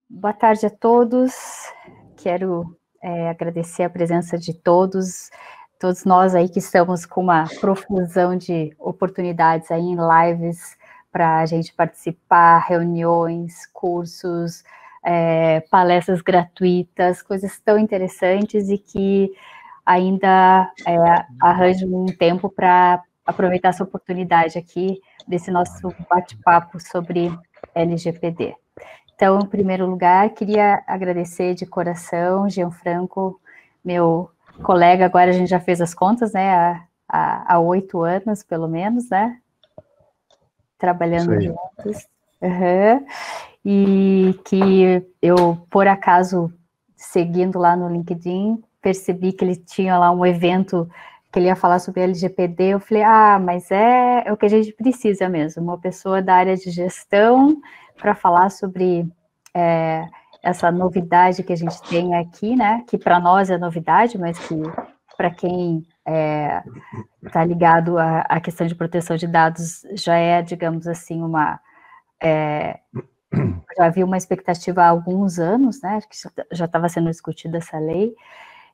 Boa tarde a todos. Quero agradecer a presença de todos nós aí que estamos com uma profusão de oportunidades aí em lives para a gente participar, reuniões, cursos, palestras gratuitas, coisas tão interessantes e que ainda arranjam um tempo para aproveitar essa oportunidade aqui desse nosso bate-papo sobre LGPD. Então, em primeiro lugar, queria agradecer de coração, Gianfranco, meu colega, agora a gente já fez as contas, né, há 8 anos, pelo menos, né, trabalhando juntos, e que eu, por acaso, seguindo lá no LinkedIn, percebi que ele tinha lá um evento que ele ia falar sobre LGPD, eu falei, mas é o que a gente precisa mesmo, uma pessoa da área de gestão para falar sobre essa novidade que a gente tem aqui, né, que para nós é novidade, mas que para quem está ligado à questão de proteção de dados já é, digamos assim, já havia uma expectativa há alguns anos, né, que já estava sendo discutida essa lei,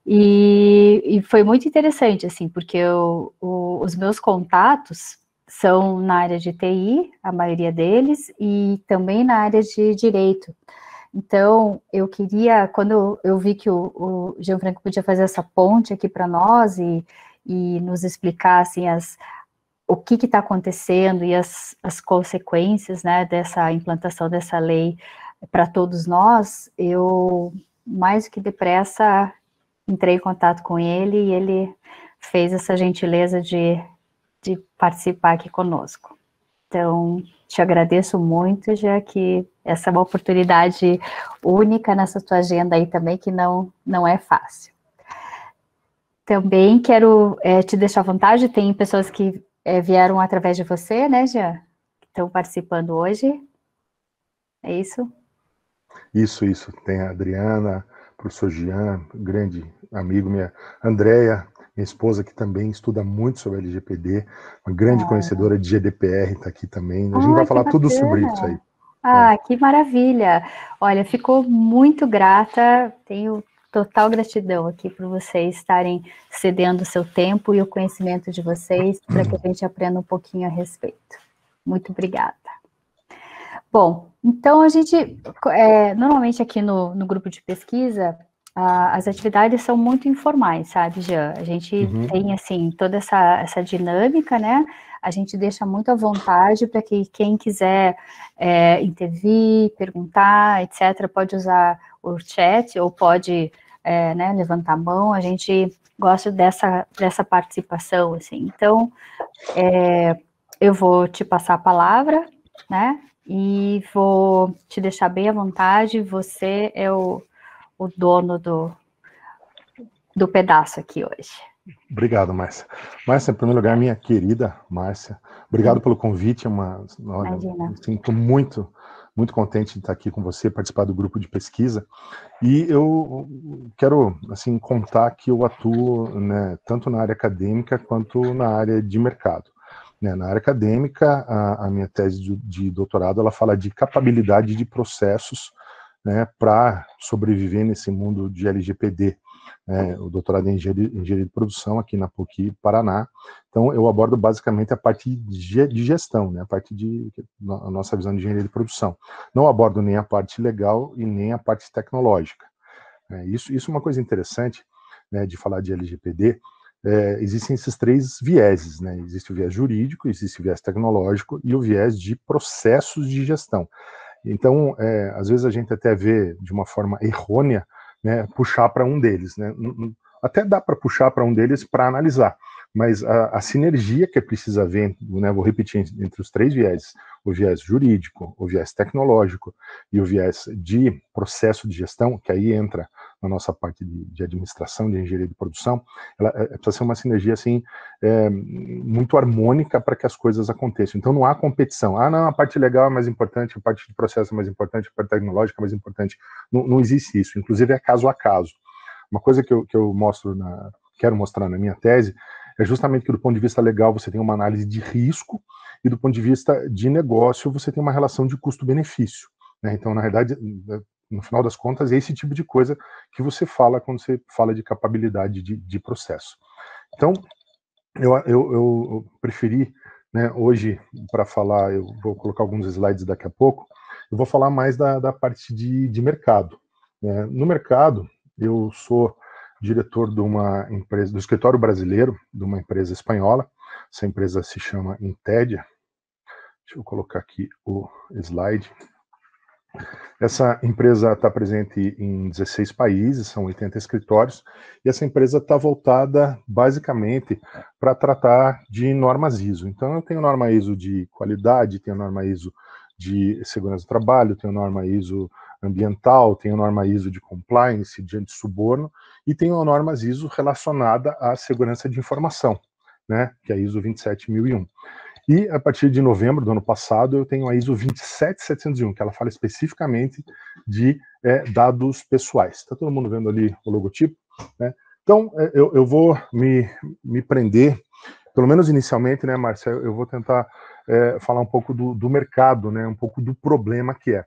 e foi muito interessante, assim, porque os meus contatos são na área de TI, a maioria deles, e também na área de direito. Então, eu queria, quando eu vi que o Gianfranco podia fazer essa ponte aqui para nós e nos explicar, assim, o que está acontecendo e as consequências, né, dessa implantação dessa lei para todos nós, eu, mais do que depressa, entrei em contato com ele e ele fez essa gentileza de participar aqui conosco. Então, te agradeço muito, já que essa é uma oportunidade única nessa tua agenda aí também, que não é fácil. Também quero te deixar à vontade, tem pessoas que vieram através de você, né, Jean? Que estão participando hoje. É isso? Isso. Tem a Adriana, o professor Jean, grande amigo, minha Andréia, minha esposa, que também estuda muito sobre LGPD, uma grande conhecedora de GDPR, está aqui também. A gente vai falar tudo sobre isso aí. Que maravilha! Olha, ficou muito grata, tenho total gratidão aqui por vocês estarem cedendo o seu tempo e o conhecimento de vocês para que a gente aprenda um pouquinho a respeito. Muito obrigada. Bom, então a gente, normalmente aqui no grupo de pesquisa, as atividades são muito informais, sabe, Jean? A gente tem, assim, toda essa dinâmica, né? A gente deixa muito à vontade para que quem quiser intervir, perguntar, etc., pode usar o chat ou pode levantar a mão. A gente gosta dessa participação, assim. Então, eu vou te passar a palavra, né? E vou te deixar bem à vontade, você é o dono do pedaço aqui hoje. Obrigado, Márcia. Márcia, em primeiro lugar, minha querida Márcia, obrigado pelo convite, estou muito contente de estar aqui com você, participar do grupo de pesquisa, e eu quero, assim, contar que eu atuo, né, tanto na área acadêmica quanto na área de mercado. Na área acadêmica, a minha tese de doutorado, ela fala de capabilidade de processos, né, para sobreviver nesse mundo de LGPD. O doutorado em engenharia de produção aqui na PUC Paraná. Então, eu abordo basicamente a parte de gestão, né, a nossa visão de engenharia de produção. Não abordo nem a parte legal e nem a parte tecnológica. Isso é uma coisa interessante, né, de falar de LGPD. Existem esses 3 vieses, né? Existe o viés jurídico, existe o viés tecnológico e o viés de processos de gestão. Então, às vezes a gente até vê de uma forma errônea, né, puxar para um deles, né? Até dá para puxar para um deles para analisar, mas a sinergia que precisa haver, né, vou repetir, entre os 3 vieses, o viés jurídico, o viés tecnológico e o viés de processo de gestão, que aí entra na nossa parte de administração, de engenharia de produção, ela precisa ser uma sinergia assim, muito harmônica para que as coisas aconteçam. Então não há competição. Não, a parte legal é mais importante, a parte de processo é mais importante, a parte tecnológica é mais importante. Não existe isso. Inclusive é caso a caso. Uma coisa que eu quero mostrar na minha tese é justamente que do ponto de vista legal você tem uma análise de risco e do ponto de vista de negócio você tem uma relação de custo-benefício. Então, na verdade, no final das contas, é esse tipo de coisa que você fala quando você fala de capabilidade de processo. Então, eu preferi, né, hoje, para falar, eu vou colocar alguns slides daqui a pouco, eu vou falar mais da parte de mercado. Né? No mercado, eu sou diretor de uma empresa, do escritório brasileiro, de uma empresa espanhola. Essa empresa se chama Intedia. Deixa eu colocar aqui o slide. Essa empresa está presente em 16 países, são 80 escritórios, e essa empresa está voltada basicamente para tratar de normas ISO. Então, eu tenho norma ISO de qualidade, tenho norma ISO de segurança do trabalho, tenho norma ISO ambiental, tenho norma ISO de compliance, de antissuborno, e tenho normas ISO relacionada à segurança de informação, né, que é a ISO 27001. E a partir de novembro do ano passado eu tenho a ISO 27701, que ela fala especificamente de dados pessoais. Está todo mundo vendo ali o logotipo? Né? Então eu vou me prender, pelo menos inicialmente, né, Márcia, eu vou tentar falar um pouco do mercado, né, um pouco do problema que é.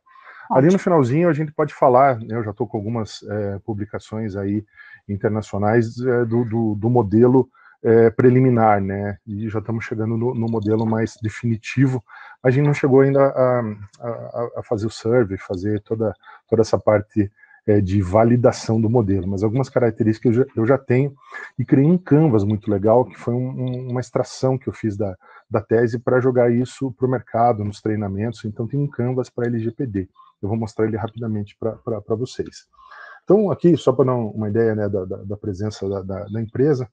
Ali no finalzinho a gente pode falar, eu já estou com algumas publicações aí internacionais do modelo preliminar, né? E já estamos chegando no modelo mais definitivo. A gente não chegou ainda a fazer o survey, fazer toda essa parte de validação do modelo, mas algumas características eu já tenho e criei um canvas muito legal, que foi uma extração que eu fiz da tese para jogar isso para o mercado, nos treinamentos. Então tem um canvas para LGPD. Eu vou mostrar ele rapidamente para vocês. Então aqui, só para dar uma ideia, né, da presença da empresa,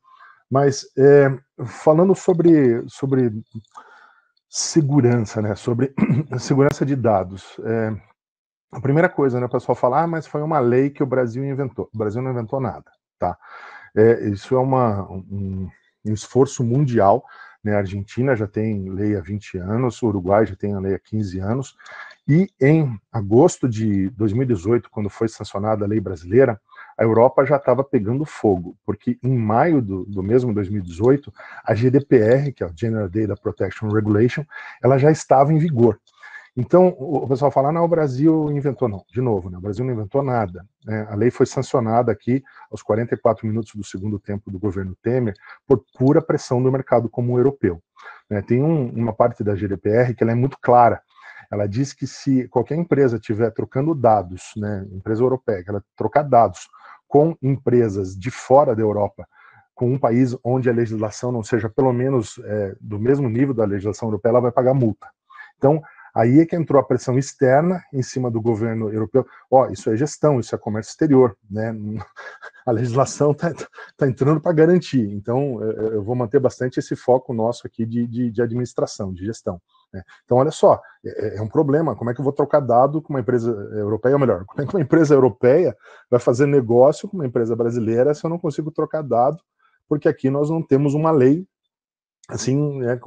mas falando sobre segurança, né, sobre segurança de dados, a primeira coisa, né, o pessoal fala, mas foi uma lei que o Brasil inventou. O Brasil não inventou nada, tá? Isso é um esforço mundial, né? A Argentina já tem lei há 20 anos, o Uruguai já tem a lei há 15 anos, e em agosto de 2018, quando foi sancionada a lei brasileira, a Europa já estava pegando fogo, porque em maio do mesmo 2018, a GDPR, que é o General Data Protection Regulation, ela já estava em vigor. Então, o pessoal fala, não, o Brasil inventou. Não, de novo, né, o Brasil não inventou nada. Né? A lei foi sancionada aqui aos 44 minutos do segundo tempo do governo Temer por pura pressão do mercado comum europeu. Né? Tem uma parte da GDPR que ela é muito clara. Ela diz que se qualquer empresa estiver trocando dados, né, empresa europeia, que ela trocar dados com empresas de fora da Europa, com um país onde a legislação não seja pelo menos do mesmo nível da legislação europeia, ela vai pagar multa. Então, aí é que entrou a pressão externa em cima do governo europeu. Isso é gestão, isso é comércio exterior, né? A legislação está entrando para garantir. Então, eu vou manter bastante esse foco nosso aqui de administração, de gestão. Né? Então, olha só, é um problema. Como é que eu vou trocar dado com uma empresa europeia? Ou melhor, como é que uma empresa europeia vai fazer negócio com uma empresa brasileira se eu não consigo trocar dado? Porque aqui nós não temos uma lei assim, né,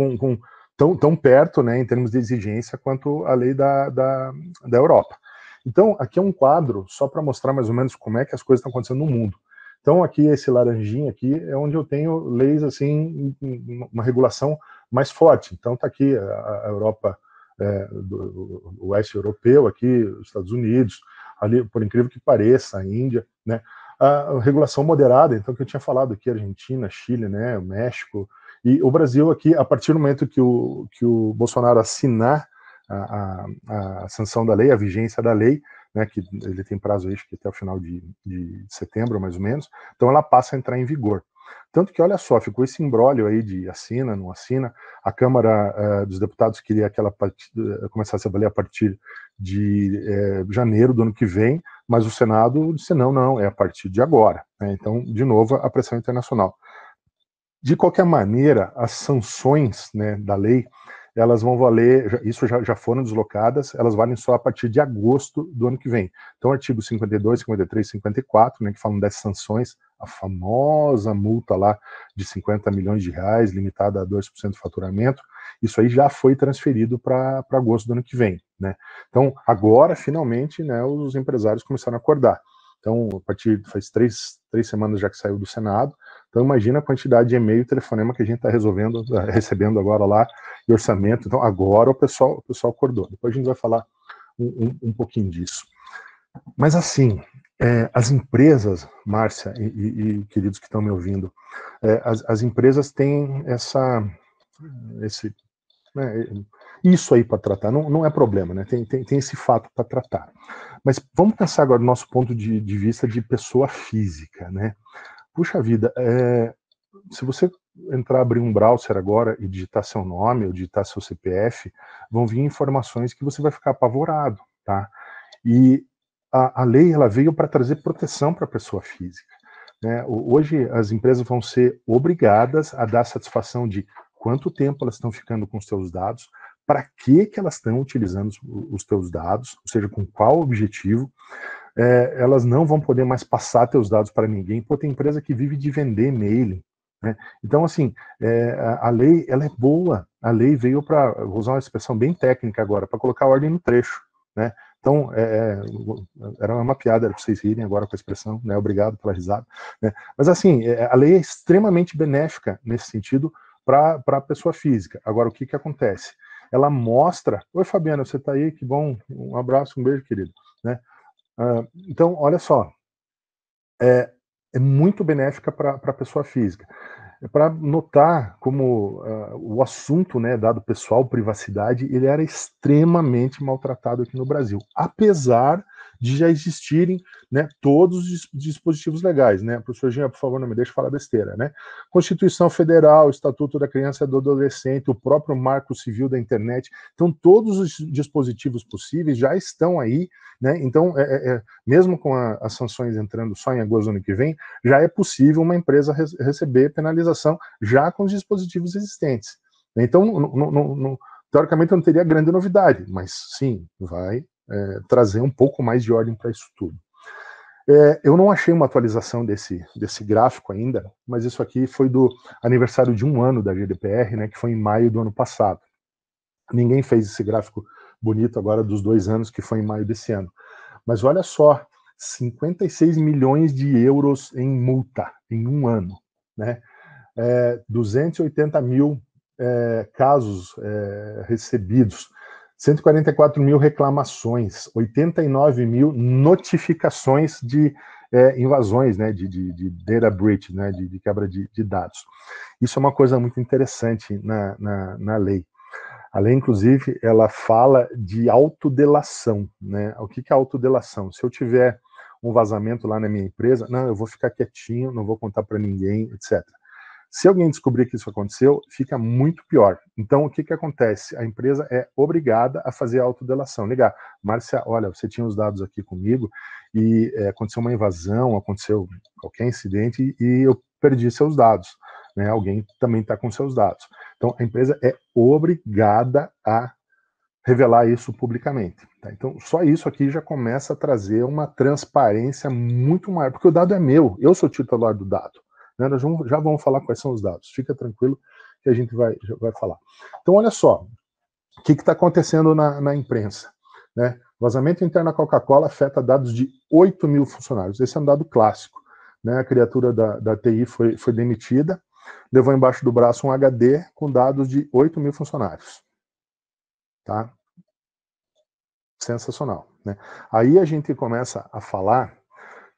tão perto, né, em termos de exigência, quanto a lei da Europa. Então, aqui é um quadro só para mostrar mais ou menos como é que as coisas estão acontecendo no mundo. Então, aqui, esse laranjinho aqui, é onde eu tenho leis, assim, uma regulação mais forte. Então, está aqui a Europa, o oeste europeu, aqui, os Estados Unidos, ali, por incrível que pareça, a Índia, né, a regulação moderada, então, que eu tinha falado aqui, Argentina, Chile, né, o México, e o Brasil aqui, a partir do momento que o Bolsonaro assinar a sanção da lei, a vigência da lei, né, que ele tem prazo, acho que até o final de setembro, mais ou menos, então ela passa a entrar em vigor. Tanto que, olha só, ficou esse imbróglio aí de assina, não assina. A Câmara dos Deputados queria que ela começasse a valer a partir de janeiro do ano que vem, mas o Senado disse não, é a partir de agora. Né? Então, de novo, a pressão internacional. De qualquer maneira, as sanções, né, da lei, elas vão valer, isso já foram deslocadas, elas valem só a partir de agosto do ano que vem. Então, artigo 52, 53, 54, né, que falam das sanções, a famosa multa lá de 50 milhões de reais, limitada a 2% do faturamento, isso aí já foi transferido para agosto do ano que vem. Né? Então, agora, finalmente, né, os empresários começaram a acordar. Então, a partir, faz três semanas já que saiu do Senado, então imagina a quantidade de e-mail e telefonema que a gente está recebendo agora lá, e orçamento. Então, agora o pessoal acordou. Depois a gente vai falar um pouquinho disso. Mas assim, as empresas, Márcia e queridos que estão me ouvindo, as empresas têm isso aí para tratar, não é problema, né? Tem esse fato para tratar. Mas vamos pensar agora no nosso ponto de vista de pessoa física, né? Puxa vida, se você abrir um browser agora e digitar seu nome ou digitar seu CPF, vão vir informações que você vai ficar apavorado, tá? E a lei ela veio para trazer proteção para a pessoa física, né? Hoje as empresas vão ser obrigadas a dar satisfação de quanto tempo elas estão ficando com os seus dados, para que elas estão utilizando os teus dados, ou seja, com qual objetivo. Elas não vão poder mais passar teus dados para ninguém, porque tem empresa que vive de vender e-mail, né? Então, assim, a lei ela é boa, a lei veio para, vou usar uma expressão bem técnica agora, para colocar ordem no trecho, né? Então, era uma piada, era para vocês rirem agora com a expressão, né? Obrigado pela risada, né? Mas, assim, a lei é extremamente benéfica nesse sentido para a pessoa física. Agora, o que acontece? Ela mostra... Oi, Fabiana, você está aí? Que bom. Um abraço, um beijo, querido, né? Então, olha só, é muito benéfica para a pessoa física. Para notar como o assunto, né, dado pessoal, privacidade, ele era extremamente maltratado aqui no Brasil, apesar de já existirem, né, todos os dispositivos legais, né? Professor Jean, por favor, não me deixe falar besteira, né? Constituição Federal, Estatuto da Criança e do Adolescente, o próprio Marco Civil da Internet, então todos os dispositivos possíveis já estão aí, né? Então, mesmo com as sanções entrando só em agosto do ano que vem, já é possível uma empresa receber penalização já com os dispositivos existentes. Então, teoricamente não teria grande novidade, mas sim, vai trazer um pouco mais de ordem para isso tudo. Eu não achei uma atualização desse gráfico ainda, mas isso aqui foi do aniversário de 1 ano da GDPR, né, que foi em maio do ano passado. Ninguém fez esse gráfico bonito agora dos 2 anos, que foi em maio desse ano. Mas olha só, 56 milhões de euros em multa em 1 ano, né? 280 mil casos recebidos, 144 mil reclamações, 89 mil notificações de invasões, né, de data breach, né, de quebra de dados. Isso é uma coisa muito interessante na lei. A lei, inclusive, ela fala de autodelação, né? O que é autodelação? Se eu tiver um vazamento lá na minha empresa, não, eu vou ficar quietinho, não vou contar para ninguém, etc. Se alguém descobrir que isso aconteceu, fica muito pior. Então, o que acontece? A empresa é obrigada a fazer a autodelação. Ligar, Márcia, olha, você tinha os dados aqui comigo e aconteceu uma invasão, aconteceu qualquer incidente e eu perdi seus dados, né? Alguém também está com seus dados. Então, a empresa é obrigada a revelar isso publicamente. Tá? Então, só isso aqui já começa a trazer uma transparência muito maior, porque o dado é meu, eu sou o titular do dado. Né? Nós já vamos falar quais são os dados. Fica tranquilo que a gente vai falar. Então, olha só, o que está acontecendo na imprensa? Né? Vazamento interno da Coca-Cola afeta dados de 8 mil funcionários. Esse é um dado clássico. Né? A criatura da TI foi demitida, levou embaixo do braço um HD com dados de 8 mil funcionários. Tá? Sensacional. Né? Aí a gente começa a falar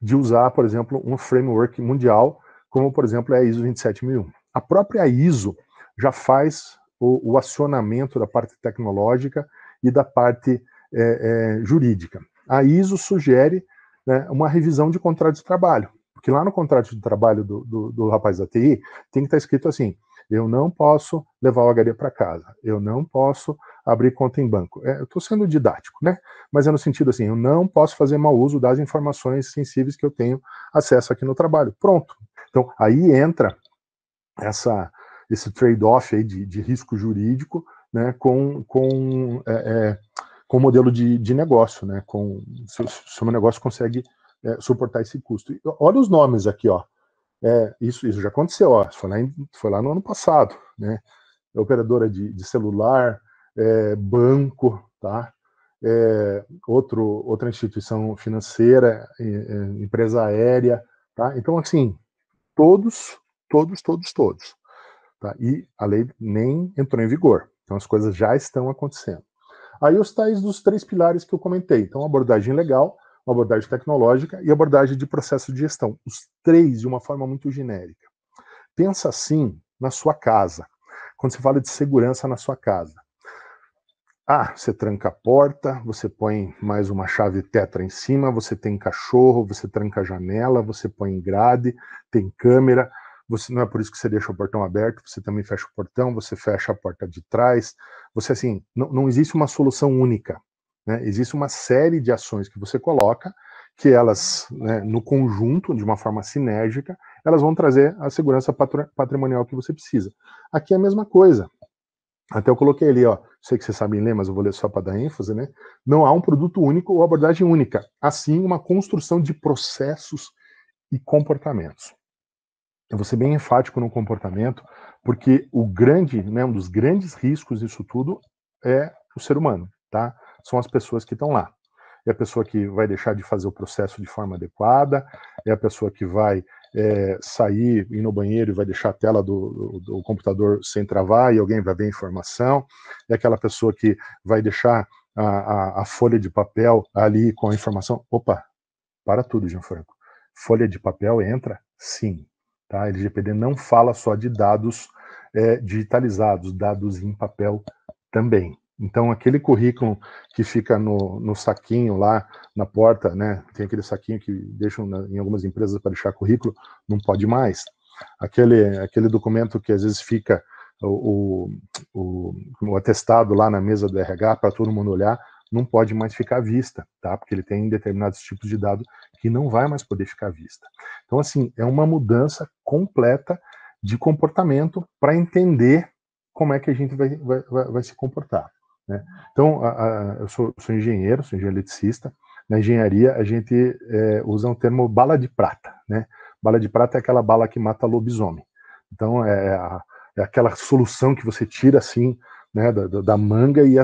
de usar, por exemplo, um framework mundial, como, por exemplo, é a ISO 27001. A própria ISO já faz o acionamento da parte tecnológica e da parte jurídica. A ISO sugere, né, uma revisão de contrato de trabalho, porque lá no contrato de trabalho do rapaz da TI tem que estar escrito assim: eu não posso levar o HD para casa, eu não posso abrir conta em banco. Eu estou sendo didático, né? Mas é no sentido assim, eu não posso fazer mau uso das informações sensíveis que eu tenho acesso aqui no trabalho. Pronto. Então, aí entra esse trade-off aí de risco jurídico, né, com o modelo de negócio, né, se o meu negócio consegue suportar esse custo. E olha os nomes aqui, ó. Isso já aconteceu, ó. Foi lá no ano passado, né? Operadora de celular, banco, tá? Outra instituição financeira, empresa aérea, tá? Então, assim, todos. Tá? E a lei nem entrou em vigor. Então, as coisas já estão acontecendo. Aí os tais dos 3 pilares que eu comentei. Então, abordagem legal, uma abordagem tecnológica e abordagem de processo de gestão. Os três de uma forma muito genérica. Pensa assim na sua casa, quando você fala de segurança na sua casa. Você tranca a porta, você põe mais uma chave tetra em cima, você tem cachorro, você tranca a janela, você põe grade, tem câmera, não é por isso que você deixa o portão aberto, você também fecha o portão, você fecha a porta de trás, você assim, não existe uma solução única, né? Existe uma série de ações que você coloca, que elas, né, no conjunto, de uma forma sinérgica, elas vão trazer a segurança patrimonial que você precisa. Aqui é a mesma coisa. Até eu coloquei ali, ó, sei que vocês sabem ler, mas eu vou ler só para dar ênfase, né? Não há um produto único ou abordagem única, assim uma construção de processos e comportamentos. Eu vou ser bem enfático no comportamento, porque um dos grandes riscos disso tudo é o ser humano, tá? São as pessoas que estão lá. É a pessoa que vai deixar de fazer o processo de forma adequada, é a pessoa que vai sair, ir no banheiro e vai deixar a tela do computador sem travar e alguém vai ver a informação, é aquela pessoa que vai deixar a folha de papel ali com a informação. Opa, para tudo, Gianfranco. Folha de papel entra? Sim. Tá? A LGPD não fala só de dados digitalizados, dados em papel também. Então, aquele currículo que fica no saquinho lá na porta, né? Tem aquele saquinho que deixam em algumas empresas para deixar currículo, não pode mais. Aquele documento que às vezes fica o atestado lá na mesa do RH para todo mundo olhar, não pode mais ficar à vista, tá? Porque ele tem determinados tipos de dado que não vai mais poder ficar à vista. Então, assim, é uma mudança completa de comportamento para entender como é que a gente vai se comportar. Né? Então, eu sou engenheiro, sou engenheiro eletricista. Na engenharia, a gente usa um termo bala de prata. Né? Bala de prata é aquela bala que mata lobisomem. Então, é aquela solução que você tira assim, né, da manga e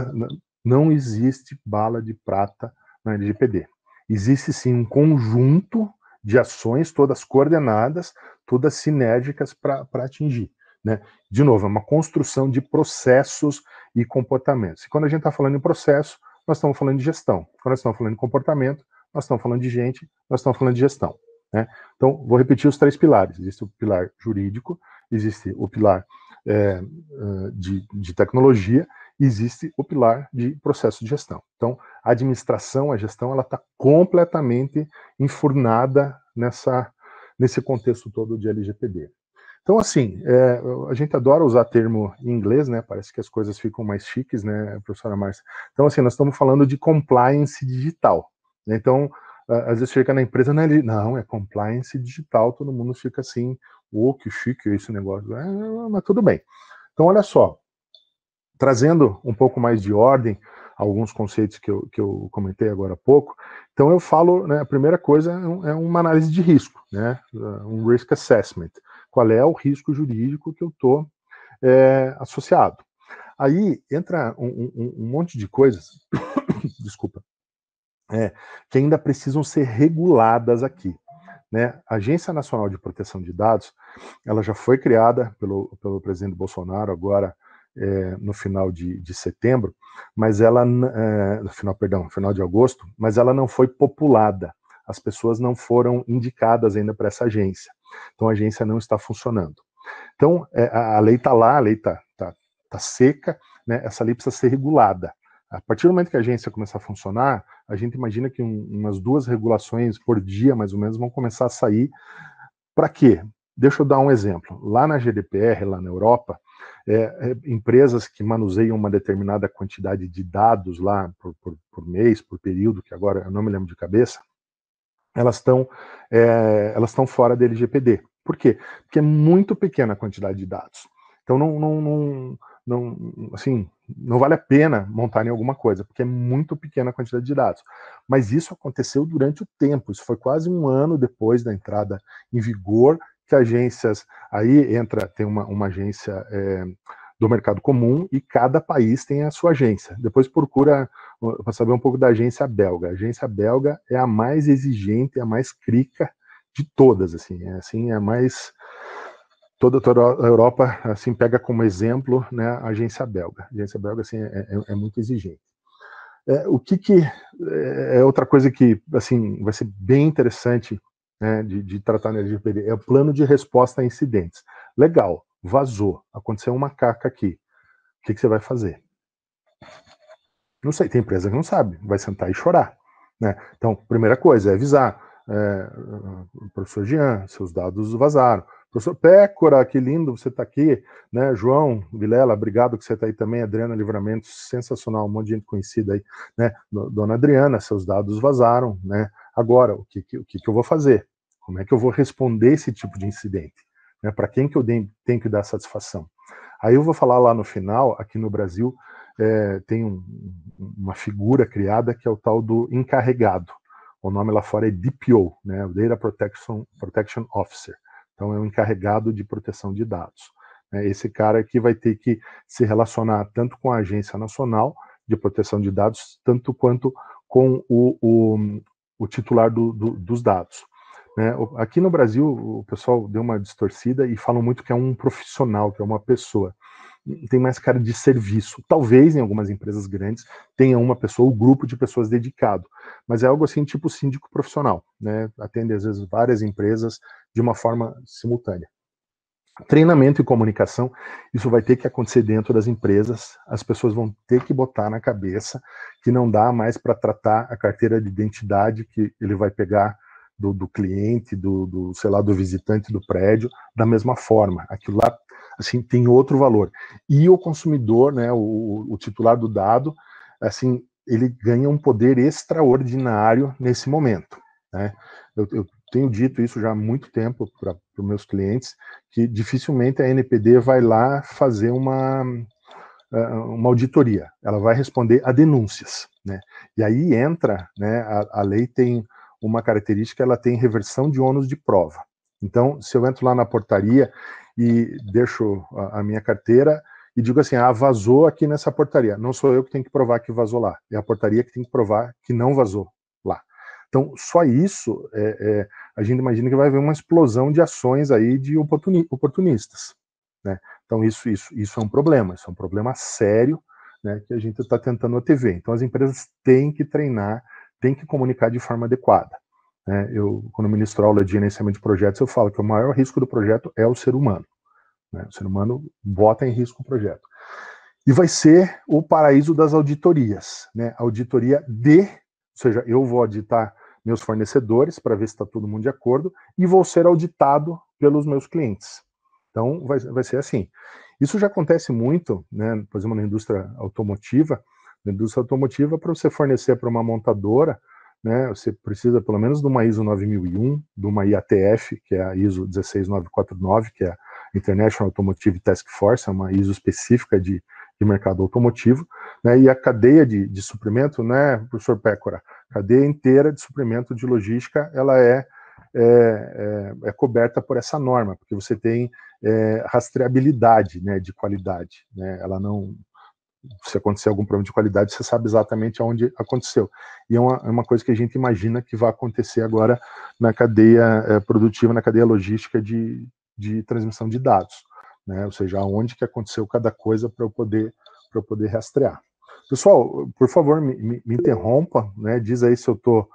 não existe bala de prata na LGPD. Existe sim um conjunto de ações, todas coordenadas, todas sinérgicas para atingir. Né? De novo, é uma construção de processos e comportamentos. E quando a gente está falando em processo, nós estamos falando de gestão. Quando nós estamos falando de comportamento, nós estamos falando de gente, nós estamos falando de gestão. Né? Então, vou repetir os três pilares. Existe o pilar jurídico, existe o pilar de tecnologia, existe o pilar de processo de gestão. Então, a administração, a gestão, ela está completamente enfurnada nesse contexto todo de LGPD. Então, assim, a gente adora usar termo em inglês, né? Parece que as coisas ficam mais chiques, né, professora Márcia? Então, assim, nós estamos falando de compliance digital. Né? Então, às vezes chega na empresa, não, é compliance digital, todo mundo fica assim, que chique esse negócio. Mas tudo bem. Então, olha só, trazendo um pouco mais de ordem, alguns conceitos que eu comentei agora há pouco. Então, eu falo, né, a primeira coisa é uma análise de risco, né, um risk assessment. Qual é o risco jurídico que eu estou associado? Aí entra um monte de coisas, desculpa, que ainda precisam ser reguladas aqui. Né? A Agência Nacional de Proteção de Dados, ela já foi criada pelo presidente Bolsonaro agora no final de setembro, mas ela final de agosto, mas ela não foi populada. As pessoas não foram indicadas ainda para essa agência. Então a agência não está funcionando. Então a lei está lá, a lei está seca, né? Essa lei precisa ser regulada. A partir do momento que a agência começar a funcionar, a gente imagina que umas 2 regulações por dia, mais ou menos, vão começar a sair. Para quê? Deixa eu dar um exemplo. Lá na GDPR, lá na Europa, empresas que manuseiam uma determinada quantidade de dados lá por mês, por período, que agora eu não me lembro de cabeça, elas estão fora da LGPD. Por quê? Porque é muito pequena a quantidade de dados. Então não vale a pena montar em alguma coisa, porque é muito pequena a quantidade de dados. Mas isso aconteceu durante o tempo, isso foi quase 1 ano depois da entrada em vigor, que agências, aí tem uma agência do mercado comum e cada país tem a sua agência. Depois procura para saber um pouco da agência belga. A agência belga é a mais exigente, a mais crica de todas, assim, é a mais... Toda a Europa assim pega como exemplo, né, a agência belga. A agência belga assim, é muito exigente. O que é outra coisa que, assim, vai ser bem interessante, né, de tratar na LGPD, é o plano de resposta a incidentes. Legal, vazou, aconteceu uma caca aqui. O que você vai fazer? Não sei, tem empresa que não sabe, vai sentar e chorar, né? Então, primeira coisa é avisar. Professor Jean, seus dados vazaram. Professor Pécora, que lindo você está aqui, né? João Vilela, obrigado que você está aí também. Adriana Livramento, sensacional, um monte de gente conhecida aí, né? Dona Adriana, seus dados vazaram, né? Agora, o que eu vou fazer? Como é que eu vou responder esse tipo de incidente? Né? Para quem que eu tenho que dar satisfação? Aí eu vou falar lá no final, aqui no Brasil, tem uma figura criada que é o tal do encarregado. O nome lá fora é DPO, né, Data Protection Officer. Então é o encarregado de proteção de dados. Esse cara aqui vai ter que se relacionar tanto com a Agência Nacional de Proteção de Dados, tanto quanto com o titular dos dados. Aqui no Brasil, o pessoal deu uma distorcida e falam muito que é um profissional, que é uma pessoa. Tem mais cara de serviço. Talvez em algumas empresas grandes tenha uma pessoa, um grupo de pessoas dedicado, mas é algo assim tipo síndico profissional, né? Atende às vezes várias empresas de uma forma simultânea. Treinamento e comunicação, isso vai ter que acontecer dentro das empresas, as pessoas vão ter que botar na cabeça que não dá mais para tratar a carteira de identidade que ele vai pegar do cliente, sei lá, do visitante do prédio, da mesma forma. Aquilo lá, assim, tem outro valor. E o consumidor, né, o titular do dado, assim, ele ganha um poder extraordinário nesse momento, né? Eu tenho dito isso já há muito tempo para os meus clientes, que dificilmente a NPD vai lá fazer uma auditoria, ela vai responder a denúncias, né? E aí entra, né, a lei tem uma característica, ela tem reversão de ônus de prova. Então, se eu entro lá na portaria e deixo a minha carteira e digo assim, vazou aqui nessa portaria, não sou eu que tenho que provar que vazou lá, é a portaria que tem que provar que não vazou lá. Então, só isso, a gente imagina que vai haver uma explosão de ações aí de oportunistas, né? Então, isso é um problema sério, né, que a gente está tentando atever. Então, as empresas têm que treinar, têm que comunicar de forma adequada. Né? Quando eu ministro aula de gerenciamento de projetos, eu falo que o maior risco do projeto é o ser humano. Né? O ser humano bota em risco o projeto. E vai ser o paraíso das auditorias. Né? Auditoria ou seja, eu vou auditar meus fornecedores para ver se está todo mundo de acordo e vou ser auditado pelos meus clientes. Então, vai ser assim. Isso já acontece muito, né, por exemplo, na indústria automotiva. Na indústria automotiva, para você fornecer para uma montadora, né, você precisa pelo menos de uma ISO 9001, de uma IATF, que é a ISO 16949, que é a International Automotive Task Force, é uma ISO específica de mercado automotivo, né, e a cadeia de suprimento, né, professor Pécora, a cadeia inteira de suprimento de logística, ela é coberta por essa norma, porque você tem rastreabilidade, né, de qualidade, né, ela não, se acontecer algum problema de qualidade, você sabe exatamente aonde aconteceu, e é uma coisa que a gente imagina que vai acontecer agora na cadeia produtiva, na cadeia logística de transmissão de dados, né, ou seja, aonde que aconteceu cada coisa para eu poder rastrear. Pessoal, por favor, me interrompa, né, diz aí se eu estou...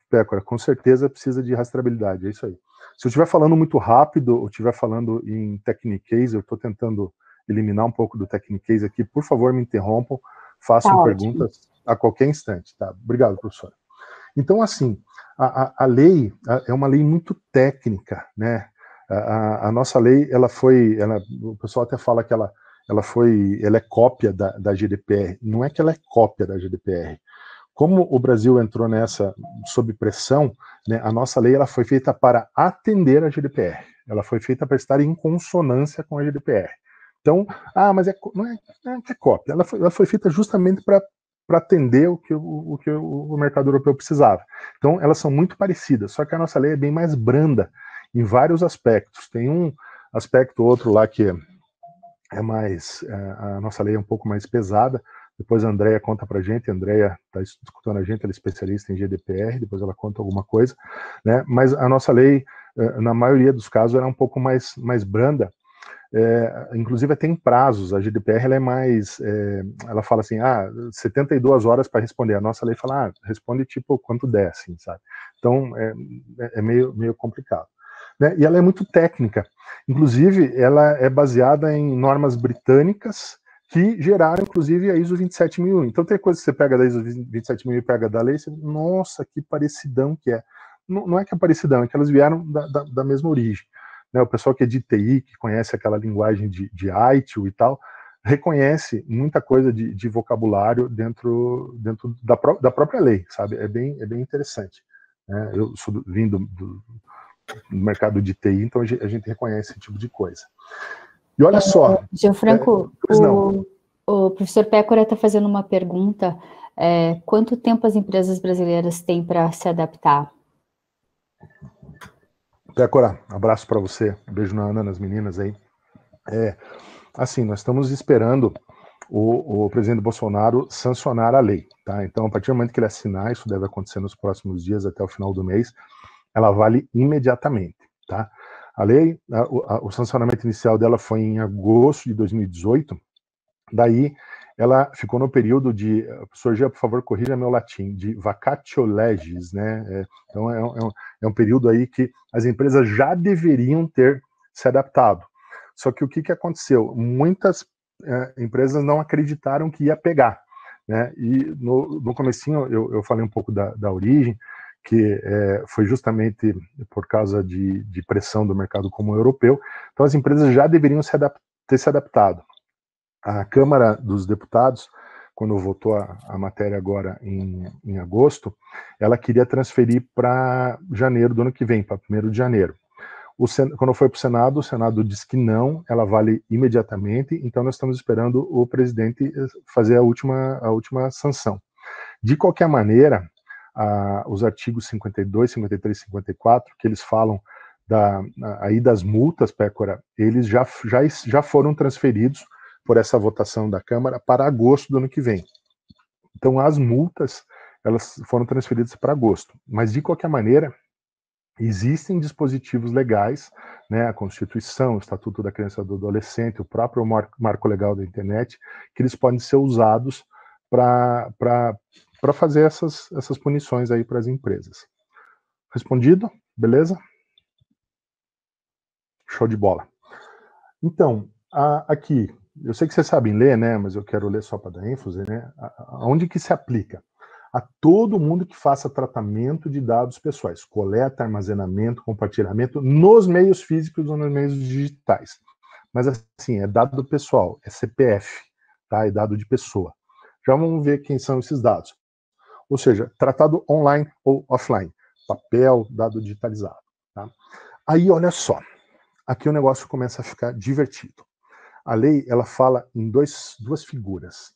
Pécora, com certeza precisa de rastreabilidade, é isso aí. Se eu estiver falando muito rápido, ou estiver falando em techniquez, eu estou tentando eliminar um pouco do techniquez aqui, por favor, me interrompam, façam perguntas a qualquer instante, tá? Obrigado, professora. Então, assim, a lei é uma lei muito técnica, né? A nossa lei, o pessoal até fala que ela é cópia da GDPR. Não é que ela é cópia da GDPR. Como o Brasil entrou nessa sob pressão, né, a nossa lei ela foi feita para atender a GDPR. Ela foi feita para estar em consonância com a GDPR. Então, mas não é cópia. Ela foi feita justamente para atender o que o mercado europeu precisava. Então, elas são muito parecidas, só que a nossa lei é bem mais branda em vários aspectos. Tem um aspecto outro lá que é mais... a nossa lei é um pouco mais pesada. Depois a Andrea conta pra gente, a Andrea está escutando a gente, ela é especialista em GDPR, depois ela conta alguma coisa, né? Mas a nossa lei, na maioria dos casos, era um pouco mais branda, inclusive tem prazos, a GDPR ela é mais, ela fala assim, 72 horas para responder, a nossa lei fala, responde tipo quanto der, assim, sabe? Então, é meio complicado. Né? E ela é muito técnica, inclusive ela é baseada em normas britânicas que geraram, inclusive, a ISO 27001. Então tem coisa que você pega da ISO 27001 e pega da lei, você, nossa, que parecidão que é. Não é que é parecidão, é que elas vieram da mesma origem. Né, o pessoal que é de TI, que conhece aquela linguagem de ITIL e tal, reconhece muita coisa de vocabulário dentro da própria lei, sabe? É bem interessante. Né? Eu vim do mercado de TI, então a gente reconhece esse tipo de coisa. E olha só... Gianfranco, o professor Pécora está fazendo uma pergunta, quanto tempo as empresas brasileiras têm para se adaptar? Pécora, abraço para você, beijo na Ana, nas meninas aí. Assim, nós estamos esperando o presidente Bolsonaro sancionar a lei, tá? Então, a partir do momento que ele assinar, isso deve acontecer nos próximos dias, até o final do mês, ela vale imediatamente, tá? A lei, o sancionamento inicial dela foi em agosto de 2018, daí ela ficou no período de, professor Gia, por favor, corrija meu latim, de vacatio legis, né? Então é um período aí que as empresas já deveriam ter se adaptado. Só que o que aconteceu? Muitas empresas não acreditaram que ia pegar, né? E no comecinho eu falei um pouco da origem, que foi justamente por causa de pressão do mercado comum europeu. Então as empresas já deveriam ter se adaptado. A Câmara dos Deputados, quando votou a matéria agora em agosto, ela queria transferir para janeiro do ano que vem, para 1º de janeiro. Quando foi para o Senado disse que não, ela vale imediatamente, então nós estamos esperando o presidente fazer a última sanção. De qualquer maneira, os artigos 52, 53 e 54, que eles falam aí das multas, Pécora, eles já foram transferidos por essa votação da Câmara para agosto do ano que vem. Então, as multas, elas foram transferidas para agosto. Mas, de qualquer maneira, existem dispositivos legais, né, a Constituição, o Estatuto da Criança e do Adolescente, o próprio Marco Legal da Internet, que eles podem ser usados para fazer essas punições aí para as empresas. Respondido? Beleza? Show de bola. Então, aqui, eu sei que vocês sabem ler, né, mas eu quero ler só para dar ênfase, né, aonde que se aplica? A todo mundo que faça tratamento de dados pessoais, coleta, armazenamento, compartilhamento, nos meios físicos ou nos meios digitais. Mas assim, é dado pessoal, é CPF, tá? É dado de pessoa. Já vamos ver quem são esses dados. Ou seja, tratado online ou offline, papel, dado digitalizado. Tá? Aí, olha só, aqui o negócio começa a ficar divertido. A lei, ela fala em duas figuras,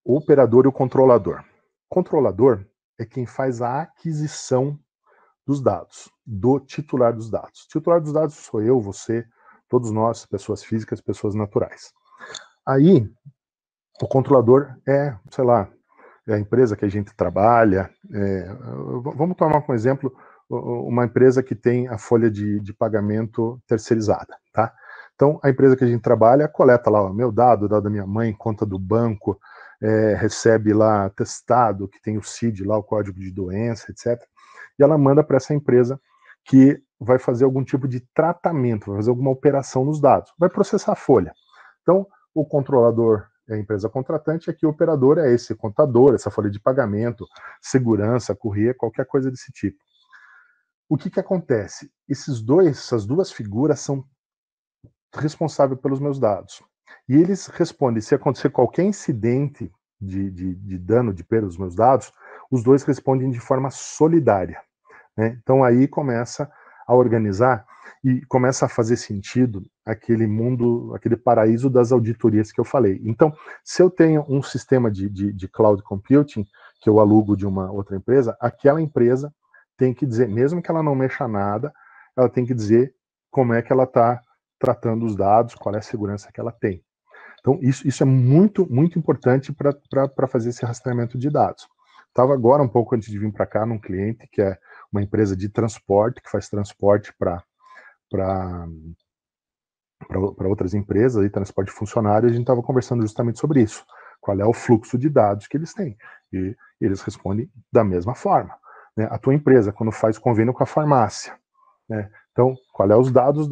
o operador e o controlador. O controlador é quem faz a aquisição dos dados, do titular dos dados. O titular dos dados sou eu, você, todos nós, pessoas físicas, pessoas naturais. Aí, o controlador sei lá, é a empresa que a gente trabalha. Vamos tomar como exemplo uma empresa que tem a folha de pagamento terceirizada, tá? Então, a empresa que a gente trabalha coleta lá o meu dado da minha mãe, conta do banco, recebe lá atestado, que tem o CID lá, o código de doença, etc. E ela manda para essa empresa que vai fazer algum tipo de tratamento, vai fazer alguma operação nos dados, vai processar a folha. Então, o controlador é a empresa contratante, aqui o operador é esse contador, essa folha de pagamento, segurança, courier, qualquer coisa desse tipo. O que acontece? Essas duas figuras são responsáveis pelos meus dados. E eles respondem, se acontecer qualquer incidente de dano, de perda dos meus dados, os dois respondem de forma solidária. Né? Então aí começa a organizar e começa a fazer sentido aquele mundo, aquele paraíso das auditorias que eu falei. Então, se eu tenho um sistema de cloud computing que eu alugo de uma outra empresa, aquela empresa tem que dizer, mesmo que ela não mexa nada, ela tem que dizer como é que ela está tratando os dados, qual é a segurança que ela tem. Então, isso é muito, muito importante para fazer esse rastreamento de dados. Estava agora, um pouco antes de vir para cá, num cliente que é uma empresa de transporte, que faz transporte para para outras empresas, aí, transporte de funcionários, a gente estava conversando justamente sobre isso. Qual é o fluxo de dados que eles têm? E eles respondem da mesma forma. Né? A tua empresa, quando faz convênio com a farmácia, né? Então, qual é os dados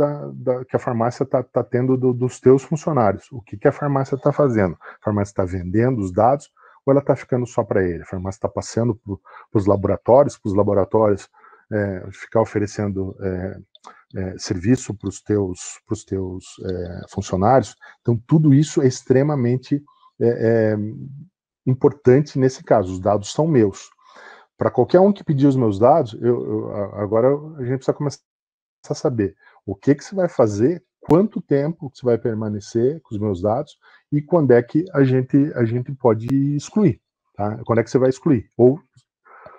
que a farmácia está tendo dos teus funcionários? O que a farmácia está fazendo? A farmácia está vendendo os dados ou ela está ficando só para ele? A farmácia está passando para os laboratórios ficar oferecendo serviço para os teus funcionários. Então, tudo isso é extremamente importante nesse caso. Os dados são meus. Para qualquer um que pedir os meus dados, agora a gente precisa começar a saber o que você vai fazer, quanto tempo você vai permanecer com os meus dados e quando é que a gente pode excluir. Tá? Quando é que você vai excluir? Ou,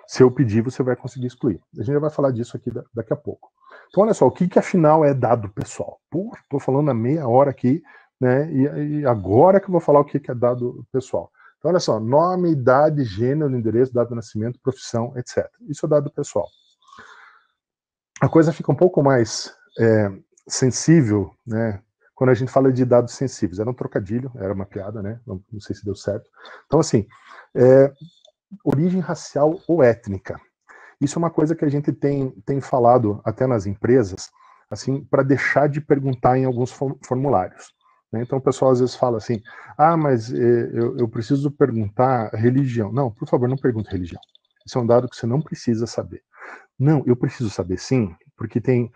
se eu pedir, você vai conseguir excluir. A gente já vai falar disso aqui daqui a pouco. Então, olha só, o que afinal é dado pessoal? Estou falando há meia hora aqui, né? E agora que eu vou falar o que é dado pessoal. Então, olha só, nome, idade, gênero, endereço, data de nascimento, profissão, etc. Isso é dado pessoal. A coisa fica um pouco mais sensível, né? Quando a gente fala de dados sensíveis. Era um trocadilho, era uma piada, né? Não sei se deu certo. Então, assim, origem racial ou étnica. Isso é uma coisa que a gente tem falado até nas empresas, assim, para deixar de perguntar em alguns formulários. Né? Então o pessoal às vezes fala assim, mas eu preciso perguntar religião. Não, por favor, não pergunte religião. Isso é um dado que você não precisa saber. Não, eu preciso saber sim, porque tem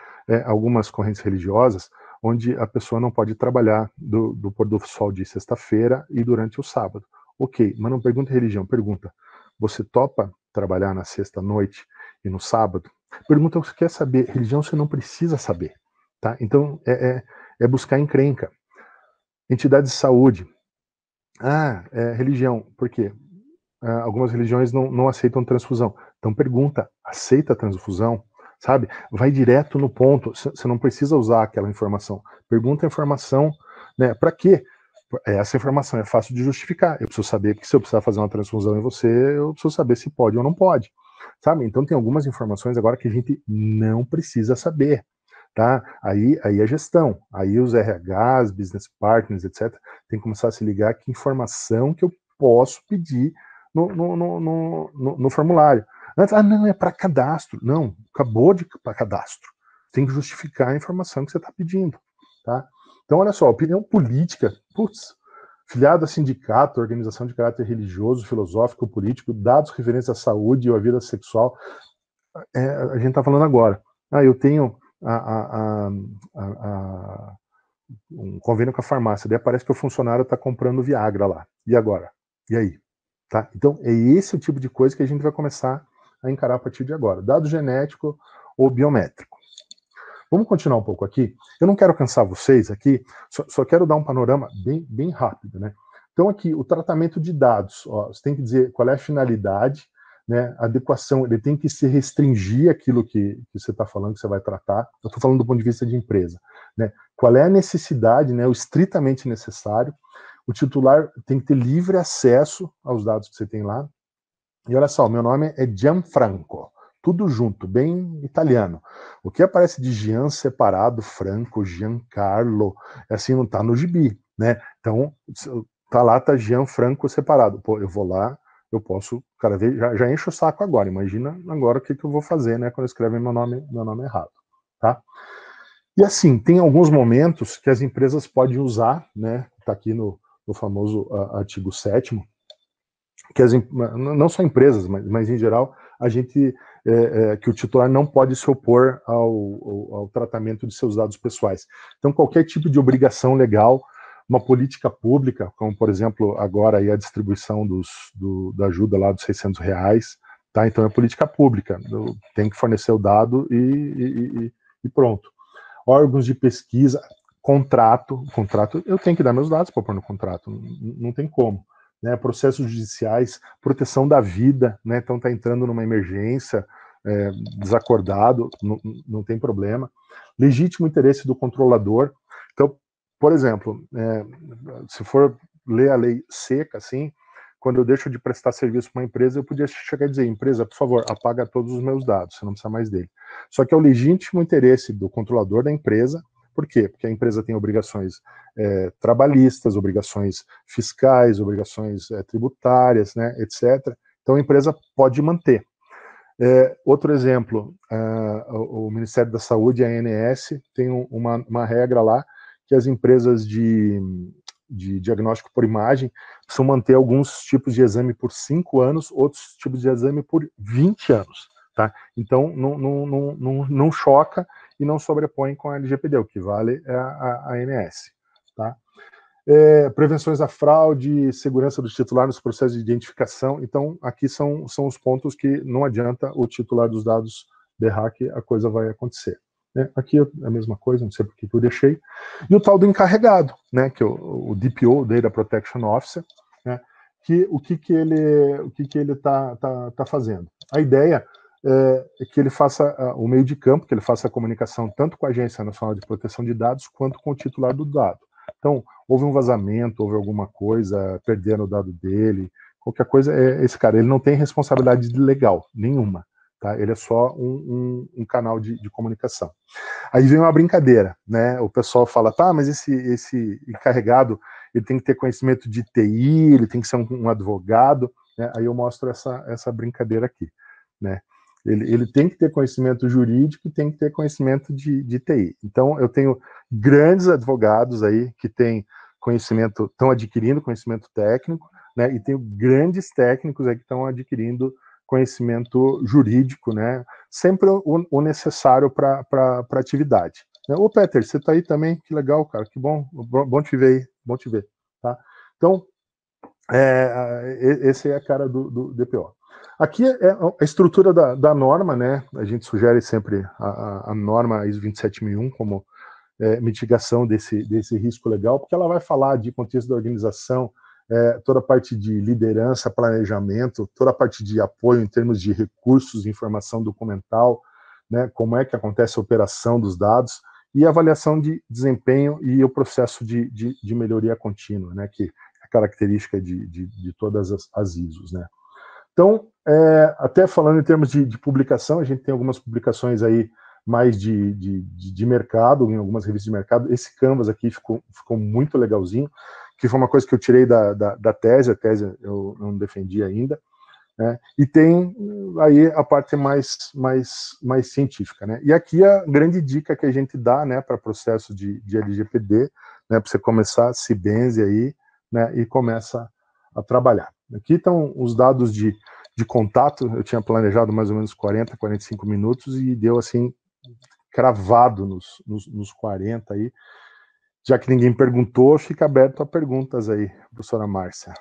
algumas correntes religiosas onde a pessoa não pode trabalhar do pôr do sol de sexta-feira e durante o sábado. Ok, mas não pergunta religião, pergunta, você topa trabalhar na sexta-noite e no sábado? Pergunta o que você quer saber. Religião você não precisa saber. Tá? Então, é buscar encrenca. Entidade de saúde. Religião. Por quê? Algumas religiões não aceitam transfusão. Então, pergunta, aceita a transfusão? Sabe? Vai direto no ponto. Você não precisa usar aquela informação. Pergunta a informação. Né? Para quê? Essa informação é fácil de justificar. Eu preciso saber que se eu precisar fazer uma transfusão em você, eu preciso saber se pode ou não pode. Sabe? Então tem algumas informações agora que a gente não precisa saber. Tá? Aí é gestão. Aí os RHs, business partners, etc., tem que começar a se ligar que informação que eu posso pedir no formulário. Antes, não, é para cadastro. Não, acabou de para cadastro. Tem que justificar a informação que você está pedindo. Tá? Então, olha só, opinião política, filiado a sindicato, organização de caráter religioso, filosófico, político, dados referentes à saúde ou à vida sexual. A gente está falando agora. Eu tenho um convênio com a farmácia, daí parece que o funcionário está comprando Viagra lá. E agora? E aí? Tá? Então, é esse o tipo de coisa que a gente vai começar a encarar a partir de agora. Dado genético ou biométrico. Vamos continuar um pouco aqui. Eu não quero cansar vocês aqui, só quero dar um panorama bem rápido, né? Então aqui, o tratamento de dados, você tem que dizer qual é a finalidade, né? A adequação, ele tem que se restringir aquilo que você está falando, que você vai tratar. Eu estou falando do ponto de vista de empresa, né? Qual é a necessidade, né? O estritamente necessário. O titular tem que ter livre acesso aos dados que você tem lá. E olha só, meu nome é Gianfranco. Tudo junto, bem italiano. O que aparece de Gian separado, Franco, Giancarlo, assim, não tá no gibi, né? Então, tá lá, tá Gianfranco separado. Pô, eu vou lá, eu posso, cara, já encho o saco agora. Imagina agora o que eu vou fazer, né, quando escrevem meu nome errado, tá? E assim, tem alguns momentos que as empresas podem usar, né? Tá aqui no famoso artigo 7º, que não só empresas, mas em geral, a gente que o titular não pode se opor ao tratamento de seus dados pessoais. Então, qualquer tipo de obrigação legal, uma política pública, como, por exemplo, agora aí a distribuição da ajuda lá dos R$600, tá? Então, é política pública, tem que fornecer o dado e pronto. Órgãos de pesquisa, contrato, eu tenho que dar meus dados para pôr no contrato, não tem como. Né, processos judiciais, proteção da vida, né, então está entrando numa emergência, desacordado, não tem problema. Legítimo interesse do controlador. Então, por exemplo, se for ler a lei seca, assim, quando eu deixo de prestar serviço para uma empresa, eu podia chegar e dizer, empresa, por favor, apaga todos os meus dados, você não precisa mais dele. Só que é o legítimo interesse do controlador da empresa Por quê? Porque a empresa tem obrigações trabalhistas, obrigações fiscais, obrigações tributárias, né, etc. Então a empresa pode manter. Outro exemplo, o Ministério da Saúde, a ANS, tem uma regra lá que as empresas de diagnóstico por imagem precisam manter alguns tipos de exame por 5 anos, outros tipos de exame por 20 anos. Tá? Então, não choca e não sobrepõe com a LGPD, o que vale é a ANS. Tá? Prevenções à fraude, segurança do titular nos processos de identificação. Então, aqui são os pontos que não adianta o titular dos dados berrar que a coisa vai acontecer. Aqui é a mesma coisa, não sei por que eu deixei. E o tal do encarregado, né, que é o DPO, Data Protection Officer, né, que o que ele tá fazendo. A ideia é que ele faça o meio de campo, que ele faça a comunicação tanto com a Agência Nacional de Proteção de Dados quanto com o titular do dado. Então, houve um vazamento, houve alguma coisa, perderam o dado dele, qualquer coisa, esse cara, ele não tem responsabilidade legal nenhuma, tá? Ele é só um canal de comunicação. Aí vem uma brincadeira, né? O pessoal fala, tá, mas esse encarregado, ele tem que ter conhecimento de TI, ele tem que ser um advogado, né? Aí eu mostro essa brincadeira aqui, né? Ele tem que ter conhecimento jurídico e tem que ter conhecimento de TI. Então, eu tenho grandes advogados aí que têm conhecimento, estão adquirindo conhecimento técnico, né? E tenho grandes técnicos aí que estão adquirindo conhecimento jurídico, né? Sempre o necessário para a atividade. Ô, Peter, você está aí também? Que legal, cara, que bom te ver aí, bom te ver, tá? Então, esse é a cara do DPO. Aqui é a estrutura da norma, né? A gente sugere sempre a norma ISO 27001 como mitigação desse risco legal, porque ela vai falar de contexto da organização, toda a parte de liderança, planejamento, toda a parte de apoio em termos de recursos, informação documental, né? Como é que acontece a operação dos dados e avaliação de desempenho e o processo de melhoria contínua, né? Que é a característica de todas as ISOs, né? Então, até falando em termos de publicação, a gente tem algumas publicações aí mais de mercado, em algumas revistas de mercado. Esse Canvas aqui ficou muito legalzinho, que foi uma coisa que eu tirei da tese, a tese eu não defendi ainda, né? E tem aí a parte mais científica, né? E aqui a grande dica que a gente dá, né, para processo de LGPD, né, para você começar, se benze aí, né, e começa a trabalhar. Aqui estão os dados de contato, eu tinha planejado mais ou menos 40, 45 minutos e deu assim, cravado nos 40 aí. Já que ninguém perguntou, fica aberto a perguntas aí, professora Márcia.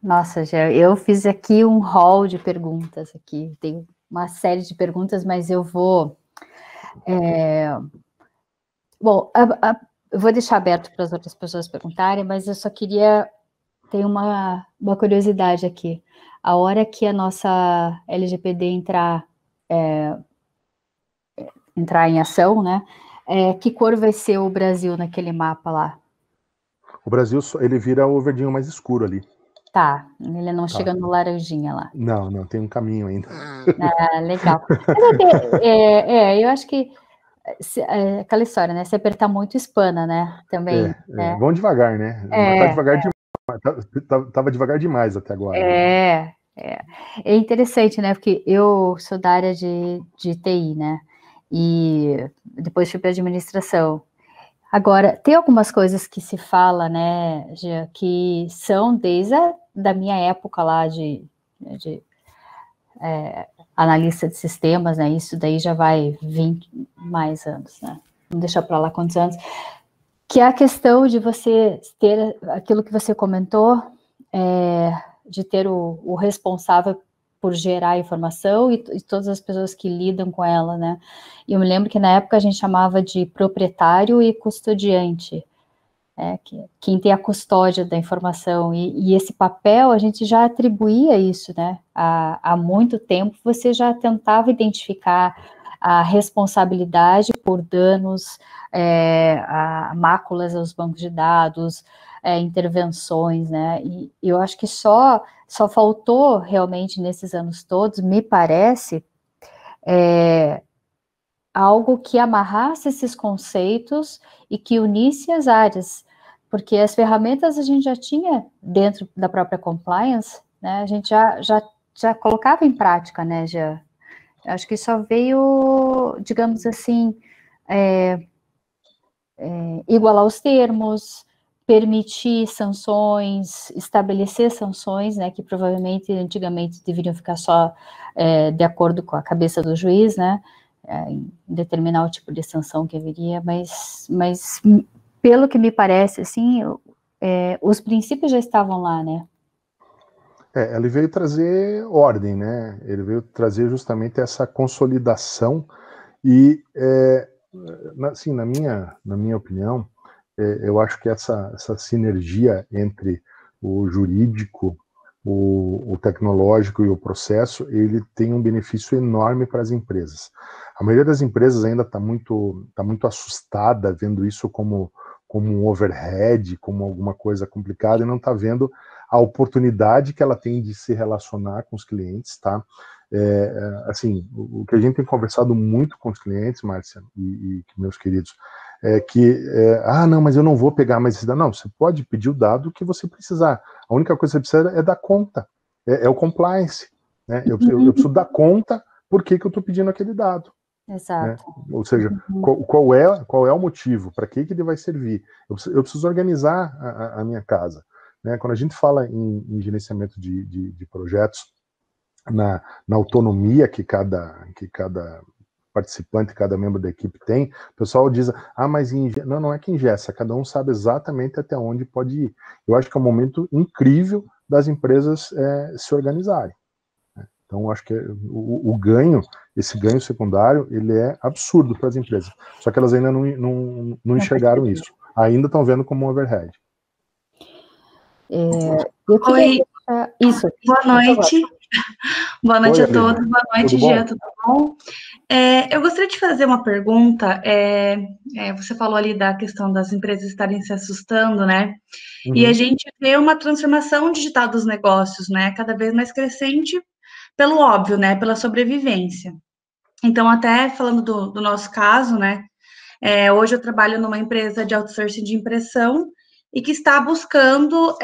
Nossa, Gé, eu fiz aqui um hall de perguntas aqui, tem uma série de perguntas, mas eu vou... Bom, eu vou deixar aberto para as outras pessoas perguntarem, mas eu só queria ter uma curiosidade aqui. A hora que a nossa LGPD entrar em ação, né? Que cor vai ser o Brasil naquele mapa lá? O Brasil, ele vira o verdinho mais escuro ali. Tá, ele não chega no laranjinha lá. Não, tem um caminho ainda. Legal. Eu acho que aquela história, né? Se apertar muito, espana, né? Também. Vão devagar, né? Mas tá devagar demais. Tava devagar demais até agora. É interessante, né? Porque eu sou da área de TI, né? E depois fui para administração. Agora, tem algumas coisas que se fala, né, Gia, que são desde da minha época lá de analista de sistemas, né? Isso daí já vai 20 mais anos, né? Vamos deixar para lá quantos anos. Que é a questão de você ter aquilo que você comentou, de ter o responsável por gerar a informação e todas as pessoas que lidam com ela, né? E eu me lembro que na época a gente chamava de proprietário e custodiante, quem tem a custódia da informação, e esse papel a gente já atribuía isso, né? Há muito tempo você já tentava identificar a responsabilidade por danos, máculas aos bancos de dados, intervenções, né? E eu acho que só faltou realmente nesses anos todos, me parece, algo que amarrasse esses conceitos e que unisse as áreas, porque as ferramentas a gente já tinha dentro da própria compliance, né? A gente já colocava em prática, né, já. Acho que só veio, digamos assim, igualar os termos, permitir sanções, estabelecer sanções, né, que provavelmente, antigamente, deveriam ficar só de acordo com a cabeça do juiz, né, em determinar o tipo de sanção que haveria, mas pelo que me parece, assim, os princípios já estavam lá, né. Ele veio trazer ordem, né? Ele veio trazer justamente essa consolidação e, assim, na minha opinião, eu acho que essa sinergia entre o jurídico, o tecnológico e o processo, ele tem um benefício enorme para as empresas. A maioria das empresas ainda está muito assustada, vendo isso como um overhead, como alguma coisa complicada, e não está vendo a oportunidade que ela tem de se relacionar com os clientes, tá? Assim, o que a gente tem conversado muito com os clientes, Márcia e meus queridos, é que, não, mas eu não vou pegar mais esse dado. Não, você pode pedir o dado que você precisar. A única coisa que você precisa é dar conta. É o compliance. Né? Eu preciso dar conta por que eu estou pedindo aquele dado. Exato. Né? Ou seja, qual é o motivo? Para que ele vai servir? Eu preciso organizar a minha casa. Né? Quando a gente fala em gerenciamento de projetos, na autonomia que cada participante, cada membro da equipe tem, o pessoal diz, mas não é que engessa, cada um sabe exatamente até onde pode ir. Eu acho que é um momento incrível das empresas se organizarem. Né? Então, acho que esse ganho secundário, ele é absurdo para as empresas. Só que elas ainda não enxergaram isso. Ainda estão vendo como um overhead. Oi. Isso. Boa noite. Boa noite a todos. Boa noite, Jean, tudo bom? Eu gostaria de fazer uma pergunta. Você falou ali da questão das empresas estarem se assustando, né? Uhum. E a gente vê uma transformação digital dos negócios, né? Cada vez mais crescente, pelo óbvio, né? Pela sobrevivência. Então, até falando do nosso caso, né? Hoje eu trabalho numa empresa de outsourcing de impressão e que está buscando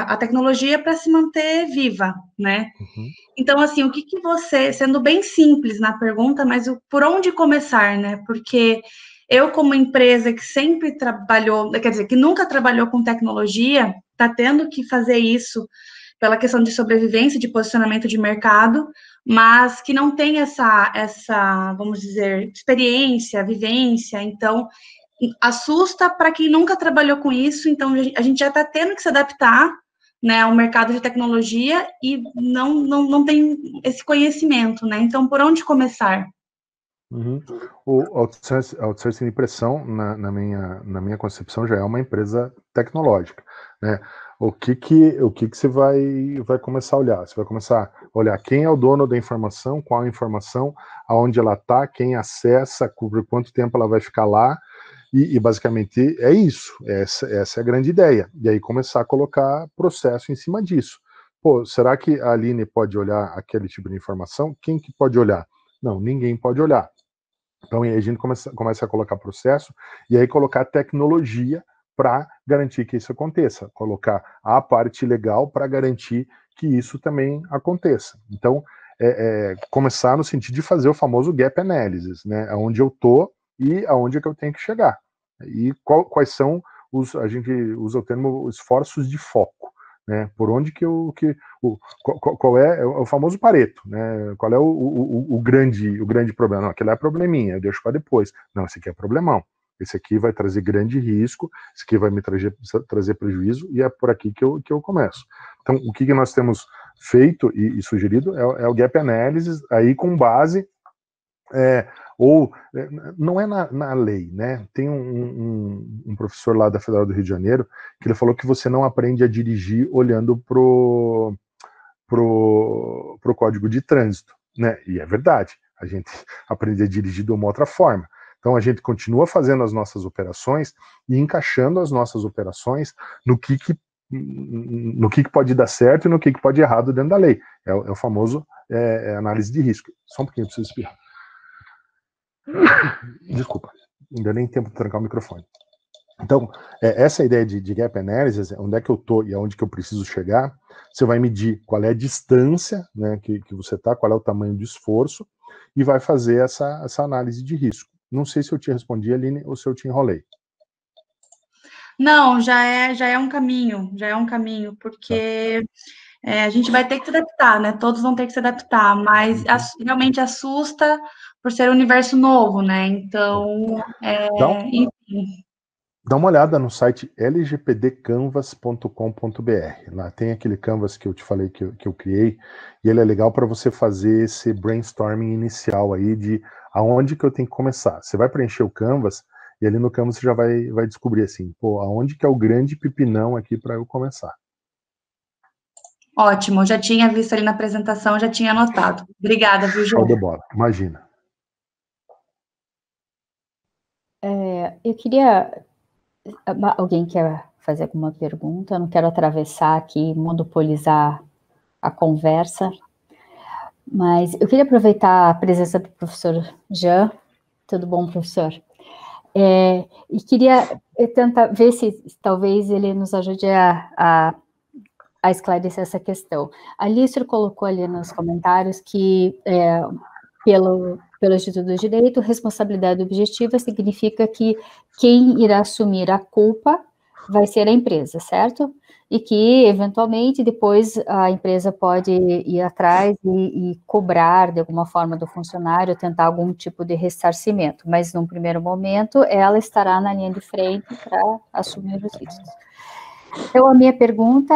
a tecnologia para se manter viva, né? Uhum. Então, assim, o que você, sendo bem simples na pergunta, mas por onde começar, né? Porque eu, como empresa que sempre trabalhou, quer dizer, que nunca trabalhou com tecnologia, está tendo que fazer isso pela questão de sobrevivência, de posicionamento de mercado, mas que não tem essa, vamos dizer, experiência, vivência, então assusta para quem nunca trabalhou com isso, então a gente já está tendo que se adaptar, né, ao mercado de tecnologia e não tem esse conhecimento, né, então por onde começar? Uhum. O outsourcing de impressão, na minha concepção, já é uma empresa tecnológica, né? O que você vai começar a olhar? Você vai começar a olhar quem é o dono da informação, qual a informação, aonde ela está, quem acessa, por quanto tempo ela vai ficar lá, e basicamente é isso. Essa é a grande ideia. E aí começar a colocar processo em cima disso. Pô, será que a Aline pode olhar aquele tipo de informação? Quem que pode olhar? Não, ninguém pode olhar. Então, aí a gente começa a colocar processo e aí colocar tecnologia para garantir que isso aconteça. Colocar a parte legal para garantir que isso também aconteça. Então, começar no sentido de fazer o famoso gap analysis, né? Aonde eu tô e aonde é que eu tenho que chegar. E quais são a gente usa o termo esforços de foco. Né, por onde qual é o famoso Pareto, né? Qual é o grande problema? Não, aquele é probleminha, eu deixo para depois. Não, esse aqui é problemão. Esse aqui vai trazer grande risco, esse aqui vai me trazer prejuízo, e é por aqui que eu começo. Então, o que nós temos feito e sugerido é o gap analysis, aí com base não é na lei, né? Tem um professor lá da Federal do Rio de Janeiro que ele falou que você não aprende a dirigir olhando pro Código de Trânsito, né? E é verdade, a gente aprende a dirigir de uma outra forma. Então a gente continua fazendo as nossas operações e encaixando as nossas operações no que pode dar certo e no que pode ir errado dentro da lei. É o famoso análise de risco. Só um pouquinho, eu preciso espirrar. Desculpa, não deu nem tempo de trancar o microfone. Então, essa ideia de gap analysis, onde é que eu estou e aonde que eu preciso chegar, você vai medir qual é a distância, né, que você está, qual é o tamanho do esforço, e vai fazer essa análise de risco. Não sei se eu te respondi, Aline, ou se eu te enrolei. Não, já é um caminho, porque a gente vai ter que se adaptar, né? Todos vão ter que se adaptar, mas realmente assusta por ser um universo novo, né? Então, enfim. Dá uma olhada no site lgpdcanvas.com.br. Lá tem aquele canvas que eu te falei que eu criei, e ele é legal para você fazer esse brainstorming inicial aí de aonde que eu tenho que começar. Você vai preencher o canvas, e ali no canvas você já vai descobrir assim, pô, aonde que é o grande pipinão aqui para eu começar. Ótimo, já tinha visto ali na apresentação, já tinha anotado. Obrigada, viu, João? Show de bola, imagina. Eu queria... Alguém quer fazer alguma pergunta? Eu não quero atravessar aqui, monopolizar a conversa, mas eu queria aproveitar a presença do professor Jean. Tudo bom, professor? E queria tentar ver se talvez ele nos ajude a esclarecer essa questão. A Lício colocou ali nos comentários que, pelo Instituto do Direito, responsabilidade objetiva significa que quem irá assumir a culpa vai ser a empresa, certo? E que, eventualmente, depois a empresa pode ir atrás e cobrar, de alguma forma, do funcionário, tentar algum tipo de ressarcimento, mas, num primeiro momento, ela estará na linha de frente para assumir os riscos. Então, a minha pergunta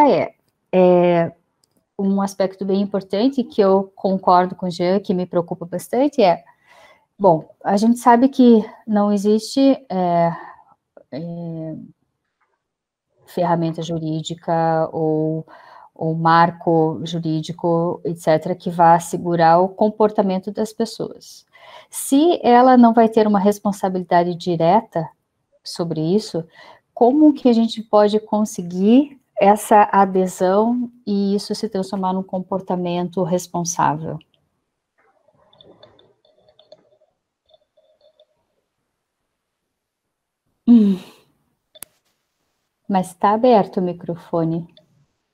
um aspecto bem importante, que eu concordo com o Jean, que me preocupa bastante, bom, a gente sabe que não existe ferramenta jurídica ou marco jurídico, etc., que vá assegurar o comportamento das pessoas. Se ela não vai ter uma responsabilidade direta sobre isso, como que a gente pode conseguir essa adesão e isso se transformar num comportamento responsável? Mas está aberto o microfone.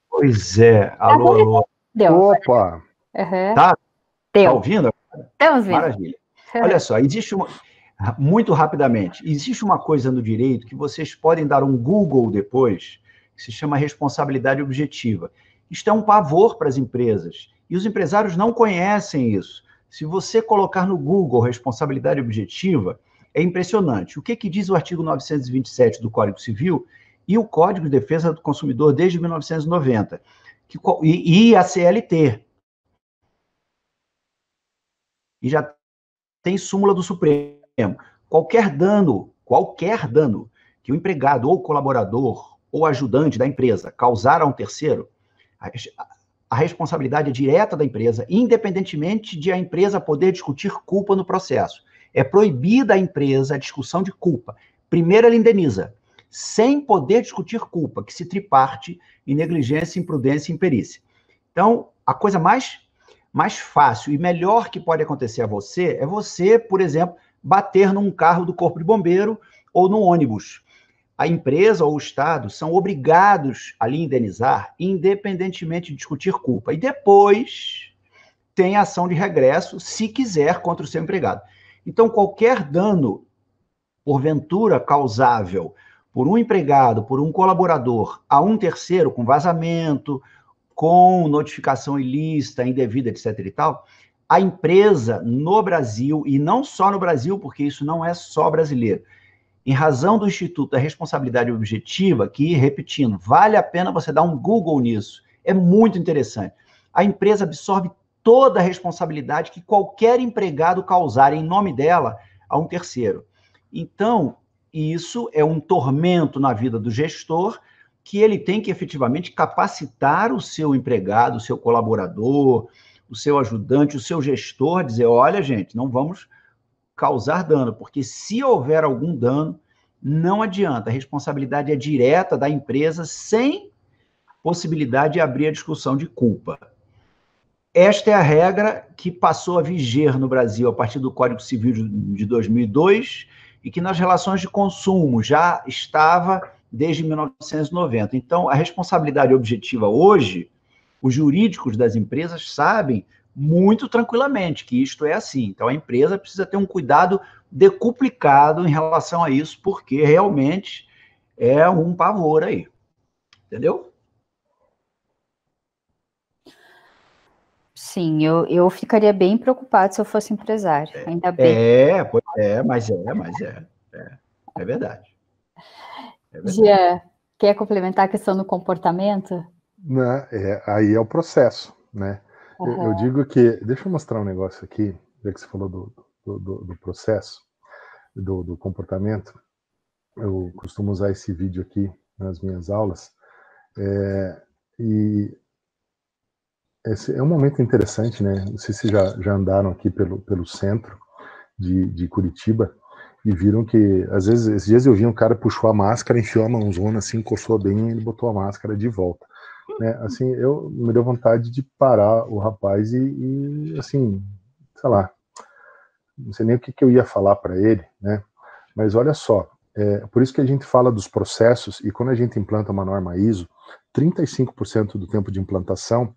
Pois é. Alô, alô. Deu. Opa! Tá ouvindo? Estamos vendo. Maravilha. Olha só, muito rapidamente, existe uma coisa no direito que vocês podem dar um Google depois, que se chama responsabilidade objetiva. Isto é um pavor para as empresas, e os empresários não conhecem isso. Se você colocar no Google responsabilidade objetiva, é impressionante. O que diz o artigo 927 do Código Civil e o Código de Defesa do Consumidor desde 1990, e a CLT. E já tem súmula do Supremo. Qualquer dano que o empregado ou colaborador ou ajudante da empresa causar a um terceiro, a responsabilidade é direta da empresa, independentemente de a empresa poder discutir culpa no processo. É proibida à empresa a discussão de culpa. Primeiro ela indeniza, sem poder discutir culpa, que se triparte em negligência, imprudência e imperícia. Então, a coisa mais fácil e melhor que pode acontecer a você é você, por exemplo, bater num carro do Corpo de Bombeiro ou num ônibus. A empresa ou o Estado são obrigados a lhe indenizar, independentemente de discutir culpa. E depois tem ação de regresso, se quiser, contra o seu empregado. Então, qualquer dano, porventura causável por um empregado, por um colaborador, a um terceiro, com vazamento, com notificação ilícita, indevida, etc. e tal, a empresa no Brasil, e não só no Brasil, porque isso não é só brasileiro, em razão do Instituto da Responsabilidade Objetiva, que, repetindo, vale a pena você dar um Google nisso, é muito interessante. A empresa absorve toda a responsabilidade que qualquer empregado causar em nome dela a um terceiro. Então, isso é um tormento na vida do gestor, que ele tem que efetivamente capacitar o seu empregado, o seu colaborador, o seu ajudante, o seu gestor, dizer, olha, gente, não vamos causar dano, porque se houver algum dano, não adianta, a responsabilidade é direta da empresa, sem possibilidade de abrir a discussão de culpa. esta é a regra que passou a viger no Brasil a partir do Código Civil de 2002 e que nas relações de consumo já estava desde 1990. Então, a responsabilidade objetiva hoje, os jurídicos das empresas sabem muito tranquilamente que isto é assim. Então, a empresa precisa ter um cuidado decuplicado em relação a isso, porque realmente é um pavor aí. Entendeu? Sim, eu ficaria bem preocupado se eu fosse empresário. Ainda bem. É verdade. Gia, quer complementar a questão do comportamento? Né, aí é o processo, né? Uhum. Eu digo que, deixa eu mostrar um negócio aqui, já que você falou do processo, do comportamento. Eu costumo usar esse vídeo aqui nas minhas aulas, e esse é um momento interessante, né? Não sei se já andaram aqui pelo centro de Curitiba e viram que, às vezes, esses dias eu vi um cara puxou a máscara, enfiou a mãozona assim, coçou bem e ele botou a máscara de volta. Né? Assim, eu me deu vontade de parar o rapaz e assim, sei lá, não sei nem o que eu ia falar para ele, né? Mas olha só, por isso que a gente fala dos processos, e quando a gente implanta uma norma ISO, 35% do tempo de implantação,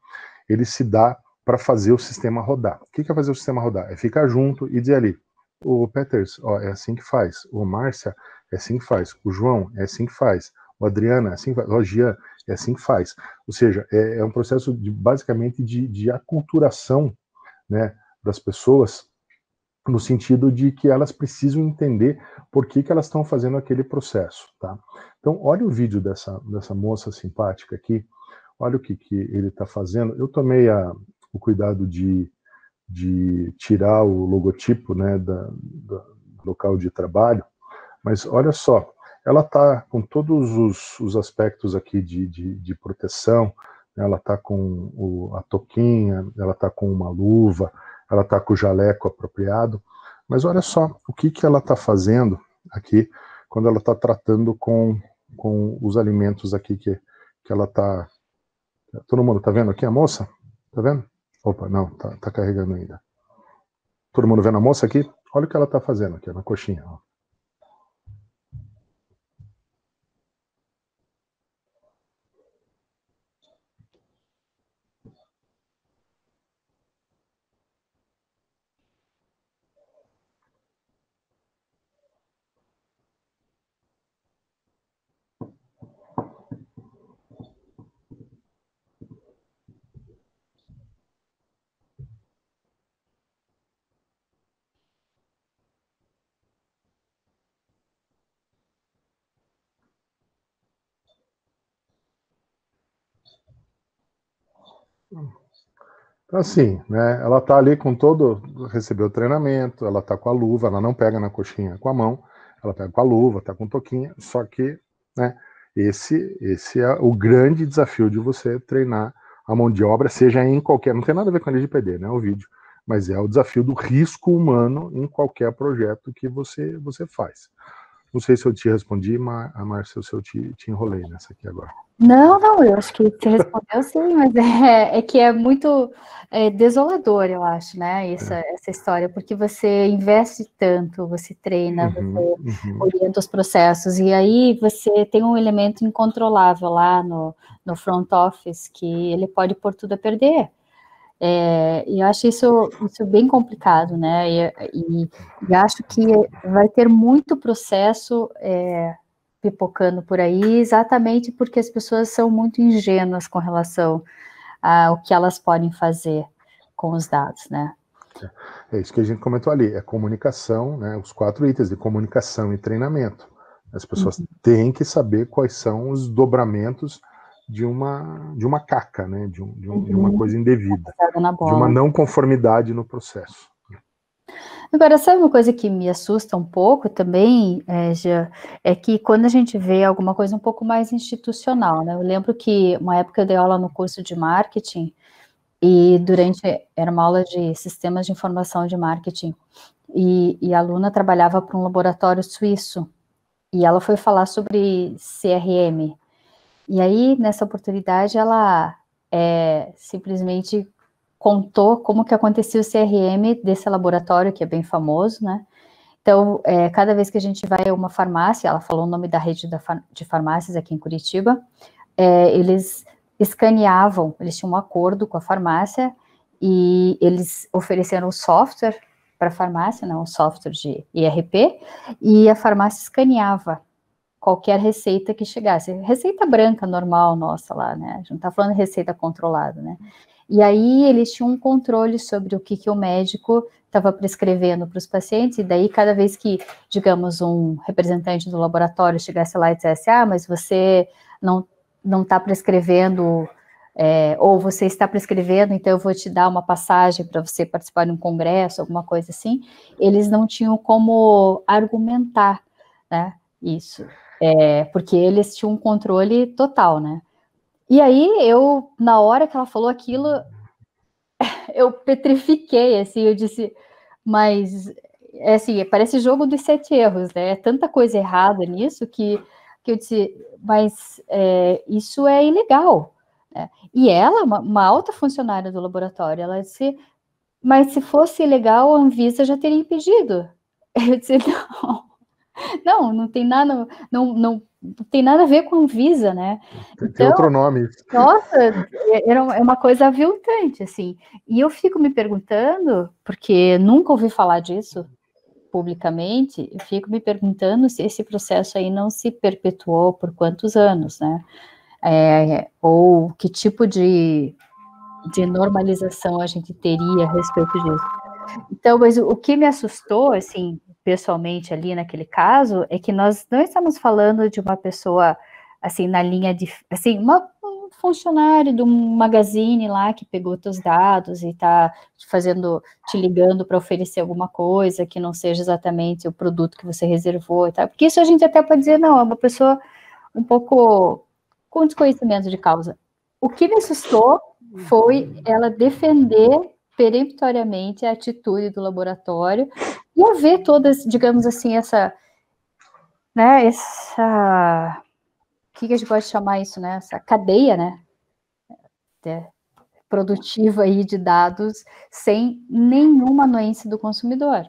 ele se dá para fazer o sistema rodar. O que é fazer o sistema rodar? É ficar junto e dizer ali, o Peters, ó, é assim que faz, o Márcia, é assim que faz, o João, é assim que faz, o Adriana, é assim que faz, o Jean, é assim que faz. Ou seja, é um processo basicamente de aculturação, né, das pessoas, no sentido de que elas precisam entender por que elas estão fazendo aquele processo, tá? Então, olha o vídeo dessa moça simpática aqui, olha o que ele está fazendo. Eu tomei o cuidado de tirar o logotipo, né, do local de trabalho, mas olha só, ela está com todos os aspectos aqui de proteção, né, ela está com a touquinha, ela está com uma luva, ela está com o jaleco apropriado, mas olha só o que ela está fazendo aqui quando ela está tratando com os alimentos aqui que ela está... Todo mundo está vendo aqui a moça? Está vendo? Opa, não, tá carregando ainda. Todo mundo vendo a moça aqui? Olha o que ela está fazendo aqui, na coxinha. Ó. Então, assim, né, ela tá ali com recebeu o treinamento, ela tá com a luva, ela não pega na coxinha com a mão, ela pega com a luva, tá com toquinha, só que, né, esse é o grande desafio de você treinar a mão de obra, seja em qualquer, não tem nada a ver com a LGPD, né, o vídeo, mas é o desafio do risco humano em qualquer projeto que você faz. Não sei se eu te respondi, mas a Márcia, se eu te enrolei nessa aqui agora. Não, eu acho que você respondeu sim, mas é que é muito desolador, eu acho, né, essa história, porque você investe tanto, você treina, você orienta os processos, e aí você tem um elemento incontrolável lá no front office, que ele pode pôr tudo a perder. E eu acho isso bem complicado, né, e acho que vai ter muito processo pipocando por aí, exatamente porque as pessoas são muito ingênuas com relação ao que elas podem fazer com os dados, né? É isso que a gente comentou ali, é comunicação, né, os 4 itens de comunicação e treinamento. As pessoas têm que saber quais são os dobramentos de uma caca, né, de uma coisa indevida, de uma não conformidade no processo. Agora, sabe uma coisa que me assusta um pouco também, Jean, é que quando a gente vê alguma coisa um pouco mais institucional, né? Eu lembro que uma época eu dei aula no curso de marketing e era uma aula de sistemas de informação de marketing e a aluna trabalhava para um laboratório suíço e ela foi falar sobre CRM. E aí, nessa oportunidade, ela simplesmente contou como que acontecia o CRM desse laboratório, que é bem famoso, né? Então, cada vez que a gente vai a uma farmácia, ela falou o nome da rede de farmácias aqui em Curitiba, eles escaneavam, eles tinham um acordo com a farmácia e eles ofereceram o software para a farmácia, né, um software de ERP, e a farmácia escaneava qualquer receita que chegasse. Receita branca normal nossa lá, né? A gente não está falando de receita controlada, né? E aí eles tinham um controle sobre o que o médico estava prescrevendo para os pacientes, e daí cada vez que, digamos, um representante do laboratório chegasse lá e dissesse, mas você não está prescrevendo, ou você está prescrevendo, então eu vou te dar uma passagem para você participar de um congresso, alguma coisa assim, eles não tinham como argumentar, né, isso, porque eles tinham um controle total, né. E aí, na hora que ela falou aquilo, eu petrifiquei, assim, eu disse, mas, assim, parece jogo dos 7 erros, né, é tanta coisa errada nisso que eu disse, mas isso é ilegal, né? E ela, uma alta funcionária do laboratório, ela disse, mas se fosse ilegal, a Anvisa já teria impedido. Eu disse, não tem nada, não tem nada a ver com a Anvisa, né? Então, tem outro nome. Nossa, é uma coisa aviltante, assim. E eu fico me perguntando, porque nunca ouvi falar disso publicamente, eu fico me perguntando se esse processo aí não se perpetuou por quantos anos, né? Ou que tipo de normalização a gente teria a respeito disso. Então, mas o que me assustou, assim, pessoalmente ali naquele caso, é que nós não estamos falando de uma pessoa, assim, na linha de, assim, um funcionário de um magazine lá que pegou teus dados e tá te ligando para oferecer alguma coisa que não seja exatamente o produto que você reservou e tal, porque isso a gente até pode dizer, não, é uma pessoa um pouco com desconhecimento de causa. O que me assustou foi ela defender peremptoriamente a atitude do laboratório e haver todas, digamos assim, o que a gente pode chamar isso, né? Essa cadeia, né? Produtiva aí de dados sem nenhuma anuência do consumidor.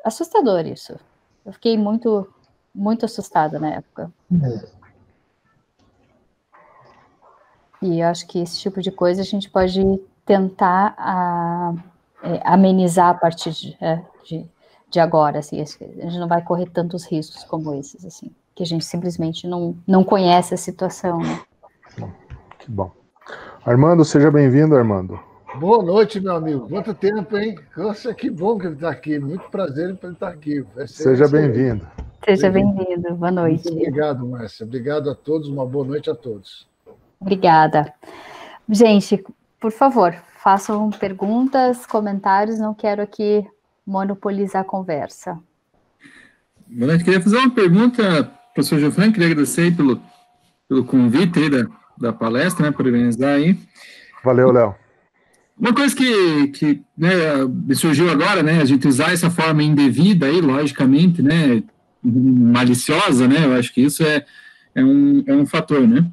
Assustador isso. Eu fiquei muito, muito assustada na época. E eu acho que esse tipo de coisa a gente pode tentar amenizar a partir de agora, assim, a gente não vai correr tantos riscos como esses, assim, que a gente simplesmente não conhece a situação, né? Que bom. Armando, seja bem-vindo, Armando. Boa noite, meu amigo. Quanto tempo, hein? Nossa, que bom que ele está aqui. Muito prazer em ele estar aqui. Seja bem-vindo. Seja bem-vindo. Boa noite. Muito obrigado, Márcia. Obrigado a todos. Uma boa noite a todos. Obrigada. Gente, por favor, façam perguntas, comentários. Não quero aqui monopolizar a conversa. Boa noite. Queria fazer uma pergunta, professor Giovanni. Queria agradecer aí pelo convite aí da palestra, né, por organizar aí. Valeu, Léo. Uma coisa que né, me surgiu agora, né, a gente usar essa forma indevida aí, logicamente, né, maliciosa, né, eu acho que isso é um fator, né.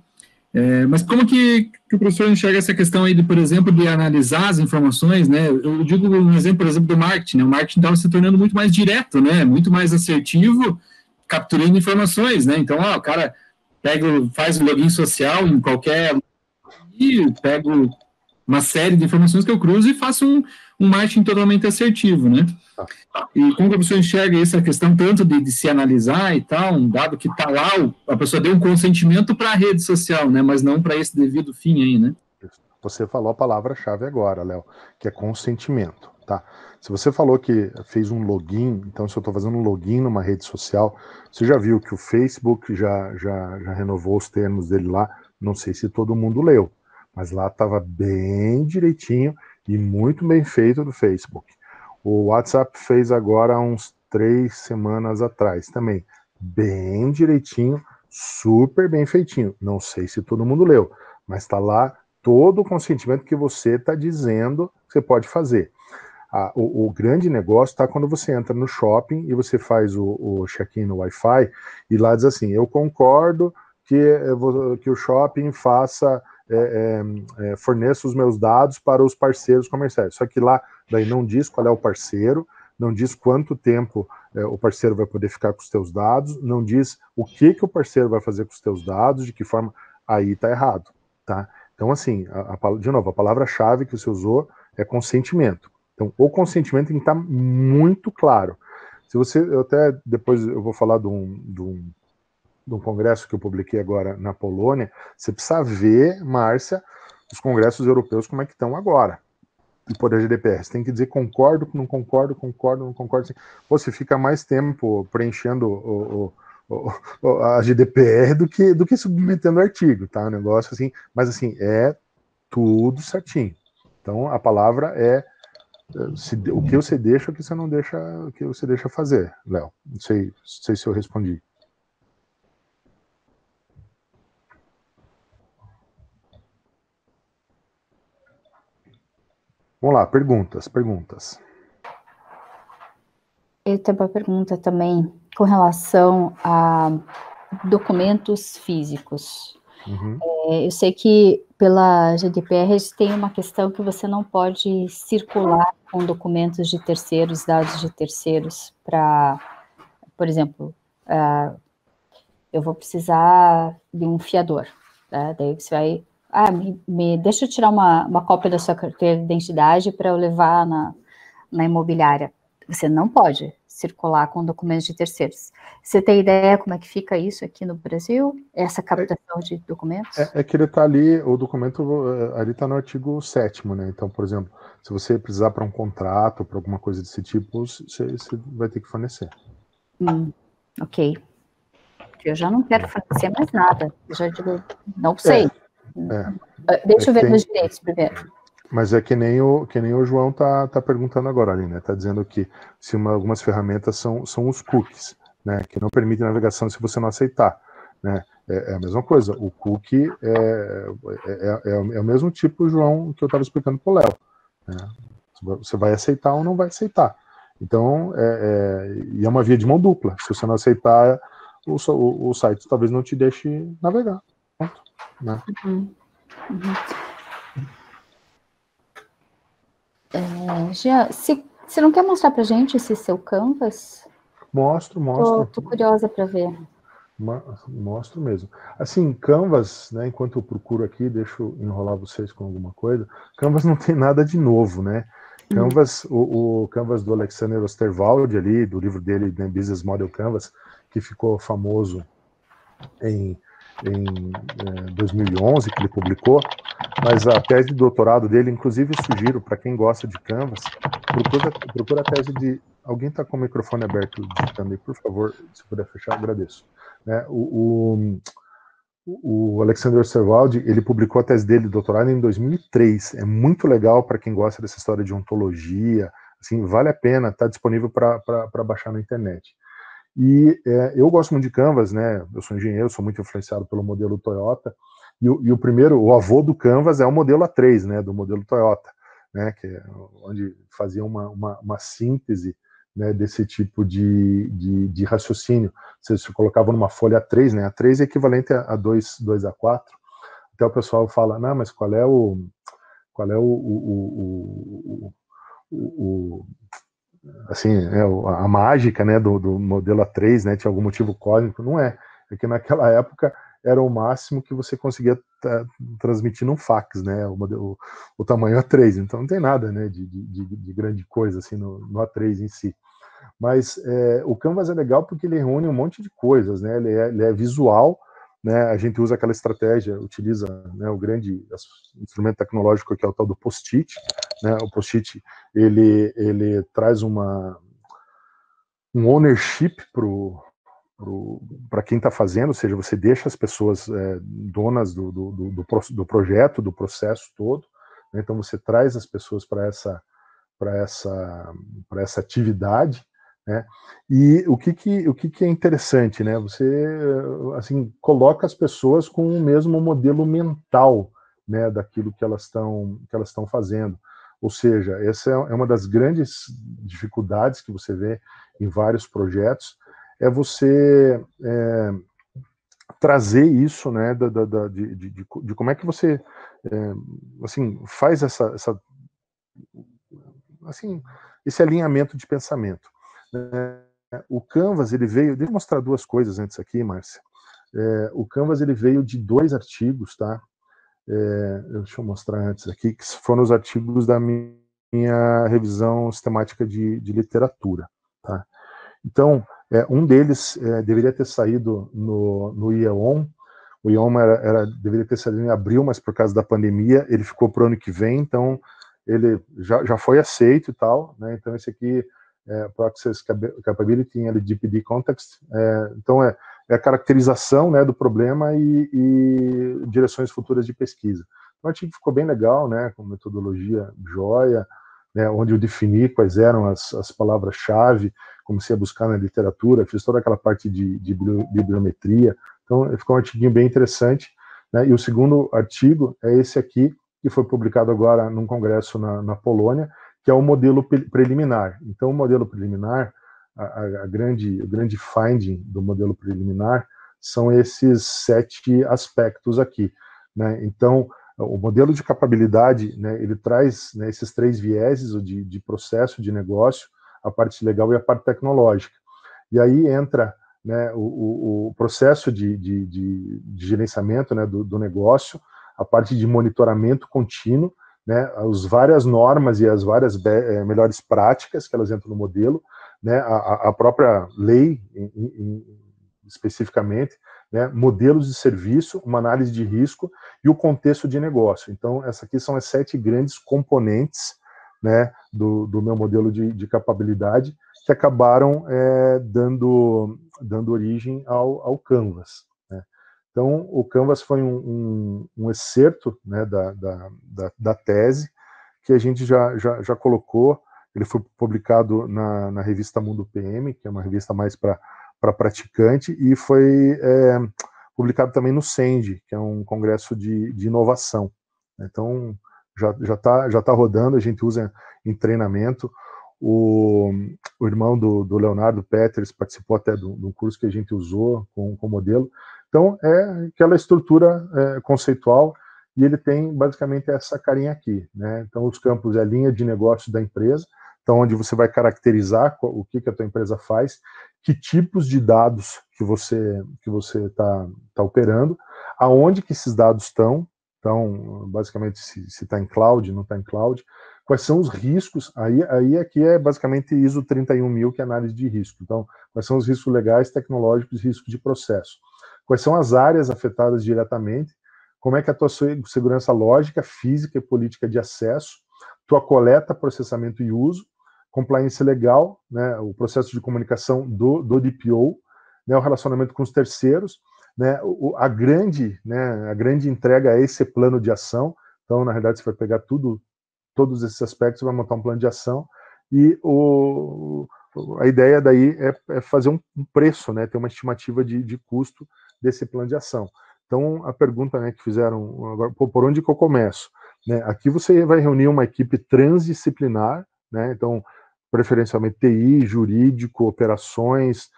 Mas como que o professor enxerga essa questão aí, por exemplo, de analisar as informações, né, eu digo um exemplo, por exemplo, do marketing, né, o marketing estava se tornando muito mais direto, né, muito mais assertivo, capturando informações, né, então, o cara faz o login social em qualquer... e pego uma série de informações que eu cruzo e faço um marketing totalmente assertivo, né? E como a pessoa enxerga essa questão tanto de se analisar e tal, um dado que está lá, a pessoa deu um consentimento para a rede social, né? Mas não para esse devido fim aí, né? Você falou a palavra-chave agora, Léo, que é consentimento, tá? Se você falou que fez um login, então se eu estou fazendo um login numa rede social, você já viu que o Facebook já renovou os termos dele lá, não sei se todo mundo leu, mas lá estava bem direitinho e muito bem feito do Facebook. O WhatsApp fez agora uns 3 semanas atrás também, bem direitinho, super bem feitinho. Não sei se todo mundo leu, mas está lá todo o consentimento que você está dizendo que você pode fazer. O grande negócio está quando você entra no shopping e você faz o check-in no Wi-Fi e lá diz assim, eu concordo que o shopping faça forneço os meus dados para os parceiros comerciais. Só que lá daí não diz qual é o parceiro, não diz quanto tempo o parceiro vai poder ficar com os teus dados, não diz o que o parceiro vai fazer com os teus dados, de que forma, aí está errado, tá? Então, assim, de novo, a palavra-chave que você usou é consentimento. Então, o consentimento tem que estar muito claro. Se você, depois eu vou falar de um congresso que eu publiquei agora na Polônia, você precisa ver, Márcia, os congressos europeus como é que estão agora. E por GDPR, você tem que dizer concordo, não concordo, concordo, não concordo. Você fica mais tempo preenchendo a GDPR do que submetendo o artigo, tá? Um negócio assim, mas assim, é tudo certinho. Então, a palavra é o que você deixa, o que você não deixa, o que você deixa fazer, Léo. Não sei se eu respondi. Vamos lá, perguntas. Eu tenho uma pergunta também com relação a documentos físicos. Uhum. Eu sei que pela GDPR tem uma questão que você não pode circular com documentos de terceiros, dados de terceiros, para, por exemplo, eu vou precisar de um fiador, tá? Daí você vai, deixa eu tirar uma cópia da sua carteira de identidade para eu levar na imobiliária. Você não pode circular com documentos de terceiros. Você tem ideia como é que fica isso aqui no Brasil? Essa captação de documentos? É que ele está ali, o documento ali está no artigo 7º, né? Então, por exemplo, se você precisar para um contrato, para alguma coisa desse tipo, você vai ter que fornecer. Ok. Eu já não quero fornecer mais nada. Eu já digo, não sei. Deixa eu ver meus direitos primeiro. Mas é que nem o João tá perguntando agora ali, né? Tá dizendo que se algumas ferramentas são os cookies, né? Que não permitem navegação se você não aceitar, né? É a mesma coisa. O cookie é o mesmo tipo, João, que eu estava explicando para o Léo, né? Você vai aceitar ou não vai aceitar. Então, e é uma via de mão dupla. Se você não aceitar, o site talvez não te deixe navegar. Pronto, né? Jean, você não quer mostrar pra gente esse seu canvas? Mostro. Tô curiosa para ver. Mostro mesmo. Assim, Canvas, né, enquanto eu procuro aqui, deixa eu enrolar vocês com alguma coisa, Canvas não tem nada de novo, né? Canvas, o Canvas do Alexander Osterwald ali, do livro dele, né, Business Model Canvas, que ficou famoso em 2011, que ele publicou, mas a tese de doutorado dele, inclusive sugiro para quem gosta de Canvas, procura a tese de... Alguém está com o microfone aberto digitando aí, por favor, se puder fechar, agradeço. Né, o Alexander Osterwald, ele publicou a tese dele de doutorado em 2003. É muito legal para quem gosta dessa história de ontologia, assim, vale a pena, está disponível para baixar na internet. E eu gosto muito de Canvas, né? Eu sou engenheiro, sou muito influenciado pelo modelo Toyota. E o avô do Canvas é o modelo A3, né? Do modelo Toyota, né? Que é onde fazia uma síntese, né, desse tipo de raciocínio. Você colocava numa folha A3, né? A3 é equivalente a 2A4. Até o pessoal fala, não, mas qual é assim, a mágica, né, do modelo A3, né, tinha algum motivo cósmico? Não é. É que naquela época era o máximo que você conseguia transmitir num fax, né, o tamanho A3, então não tem nada, né, de grande coisa assim no A3 em si. Mas o Canvas é legal porque ele reúne um monte de coisas, né, ele é visual, né, a gente usa aquela estratégia, utiliza, né, o grande instrumento tecnológico que é o tal do post-it, né, o post-it ele traz um ownership para quem está fazendo, ou seja, você deixa as pessoas donas do projeto, do processo todo, né, então você traz as pessoas para essa atividade, né? E o que é interessante, né? Você assim coloca as pessoas com o mesmo modelo mental, né, daquilo que elas estão fazendo. Ou seja, essa é uma das grandes dificuldades que você vê em vários projetos, é você trazer isso, né, de como é que você assim, faz assim, esse alinhamento de pensamento. O Canvas, ele veio, deixa eu mostrar duas coisas antes aqui, Márcia. O Canvas, ele veio de 2 artigos, tá? Deixa eu mostrar antes aqui, que foram os artigos da minha revisão sistemática de literatura, tá? Então, um deles deveria ter saído no IEOM. O IEOM deveria ter saído em abril, mas por causa da pandemia, ele ficou para o ano que vem, então ele já foi aceito e tal, né? Então esse aqui Proxy Capability in LGPD Context, então é a caracterização, né, do problema e direções futuras de pesquisa. Então, o artigo ficou bem legal, né, com metodologia joia, né, onde eu defini quais eram as palavras-chave, comecei a buscar na literatura, fiz toda aquela parte de bibliometria, então ficou um artiguinho bem interessante, né? E o segundo artigo é esse aqui, que foi publicado agora num congresso na Polônia, que é o modelo preliminar. Então, o modelo preliminar, o grande finding do modelo preliminar são esses 7 aspectos aqui, né? Então, o modelo de capabilidade, né, ele traz, né, esses 3 vieses, o de processo, de negócio, a parte legal e a parte tecnológica. E aí entra, né, o processo de gerenciamento, né, do negócio, a parte de monitoramento contínuo, né, as várias normas e as várias melhores práticas que elas entram no modelo, né, a própria lei especificamente, né, modelos de serviço, uma análise de risco e o contexto de negócio. Então, essas aqui são as 7 grandes componentes, né, do meu modelo de capabilidade, que acabaram dando origem ao Canvas, né. Então, o Canvas foi um excerto, né, da tese, que a gente já colocou. Ele foi publicado na revista Mundo PM, que é uma revista mais para praticante, e foi publicado também no CEND, que é um congresso de inovação. Então, já tá rodando, a gente usa em treinamento. O irmão do Leonardo Peters participou até de um curso que a gente usou com o modelo. Então, é aquela estrutura conceitual, e ele tem basicamente essa carinha aqui, né? Então, os campos é a linha de negócio da empresa, então, onde você vai caracterizar o que a tua empresa faz, que tipos de dados que você tá operando, aonde que esses dados estão, então, basicamente, se está em cloud, não está em cloud, quais são os riscos, aí aqui é basicamente ISO 31000, que é análise de risco. Então, quais são os riscos legais, tecnológicos e riscos de processo. Quais são as áreas afetadas diretamente, como é que a tua segurança lógica, física e política de acesso, tua coleta, processamento e uso, compliance legal, né, o processo de comunicação do DPO, né, o relacionamento com os terceiros, né, a grande entrega é esse plano de ação. Então, na realidade, você vai pegar todos esses aspectos, vai montar um plano de ação, e a ideia daí é fazer um preço, né, ter uma estimativa de custo desse plano de ação. Então, a pergunta, né, que fizeram agora, por onde que eu começo? Né, aqui você vai reunir uma equipe transdisciplinar, né, então, preferencialmente TI, jurídico, operações,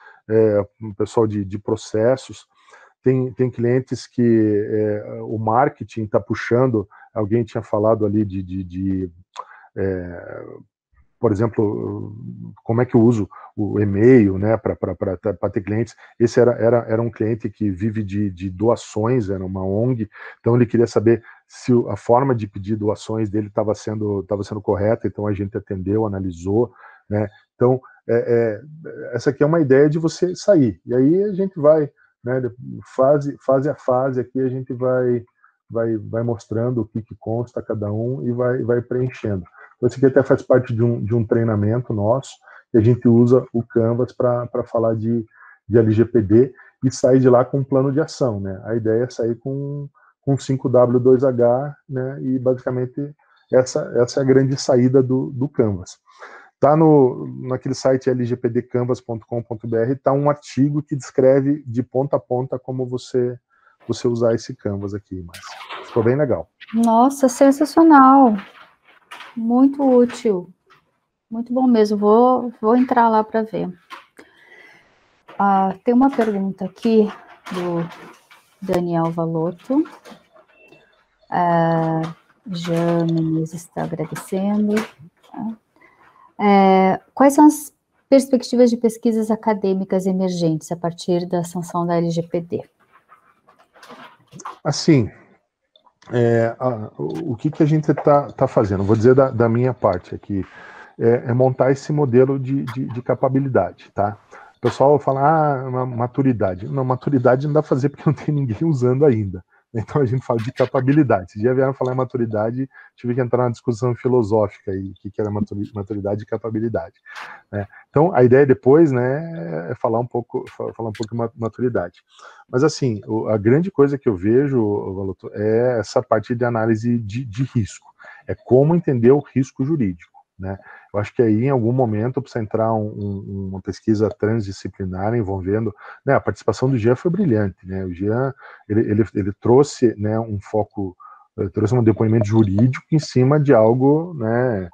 pessoal de processos. Tem clientes que o marketing está puxando, alguém tinha falado ali por exemplo, como é que eu uso o e-mail, né, para ter clientes. Esse era um cliente que vive de doações, era uma ONG, então ele queria saber se a forma de pedir doações dele estava sendo correta, então a gente atendeu, analisou, né. Então, essa aqui é uma ideia de você sair, e aí a gente vai, né, fase a fase aqui, a gente vai mostrando o que consta cada um e vai preenchendo. Então, isso aqui até faz parte de um treinamento nosso, e a gente usa o Canvas para falar de LGPD e sair de lá com um plano de ação, né? A ideia é sair com 5W2H, né? E basicamente essa é a grande saída do Canvas. Tá naquele site lgpdcanvas.com.br, tá um artigo que descreve de ponta a ponta como você usar esse Canvas aqui, mas ficou bem legal. Nossa, sensacional. Muito útil. Muito bom mesmo. Vou entrar lá para ver. Tem uma pergunta aqui Daniel Valotto. Jean Menezes está agradecendo. Quais são as perspectivas de pesquisas acadêmicas emergentes a partir da sanção da LGPD? Assim, o que a gente está fazendo? Vou dizer da minha parte aqui, montar esse modelo de capabilidade, tá? O pessoal fala, maturidade. Não, maturidade não dá para fazer porque não tem ninguém usando ainda. Então a gente fala de capabilidade. Se já vieram falar em maturidade, tive que entrar na discussão filosófica aí, o que era maturidade e capabilidade. Né? Então a ideia depois, né, é falar um pouco de maturidade. Mas assim, a grande coisa que eu vejo, Valotto, é essa parte de análise de risco. É como entender o risco jurídico. Né? Eu acho que aí, em algum momento, precisa entrar uma pesquisa transdisciplinar envolvendo... Né, a participação do Jean foi brilhante. Né? O Jean ele trouxe, né, um foco, trouxe um depoimento jurídico em cima de algo, né,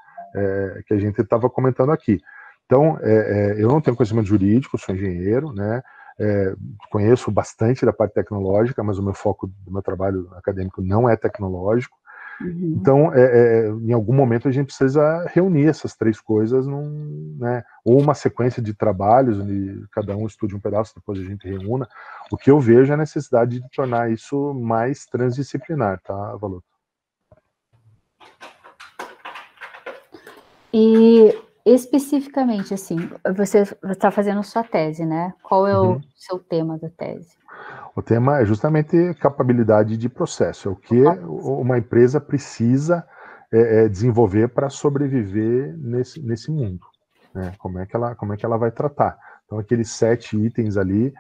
que a gente estava comentando aqui. Então, eu não tenho conhecimento jurídico, sou engenheiro, né? Conheço bastante da parte tecnológica, mas o meu foco do meu trabalho acadêmico não é tecnológico. Então, em algum momento a gente precisa reunir essas três coisas né, ou uma sequência de trabalhos, onde cada um estude um pedaço, depois a gente reúna. O que eu vejo é a necessidade de tornar isso mais transdisciplinar, tá, Valotto? E, especificamente, assim, você está fazendo sua tese, né? Qual é o seu tema da tese? O tema é justamente capabilidade de processo, é o que uma empresa precisa desenvolver para sobreviver nesse mundo, né? Como é que ela vai tratar. Então, aqueles 7 itens ali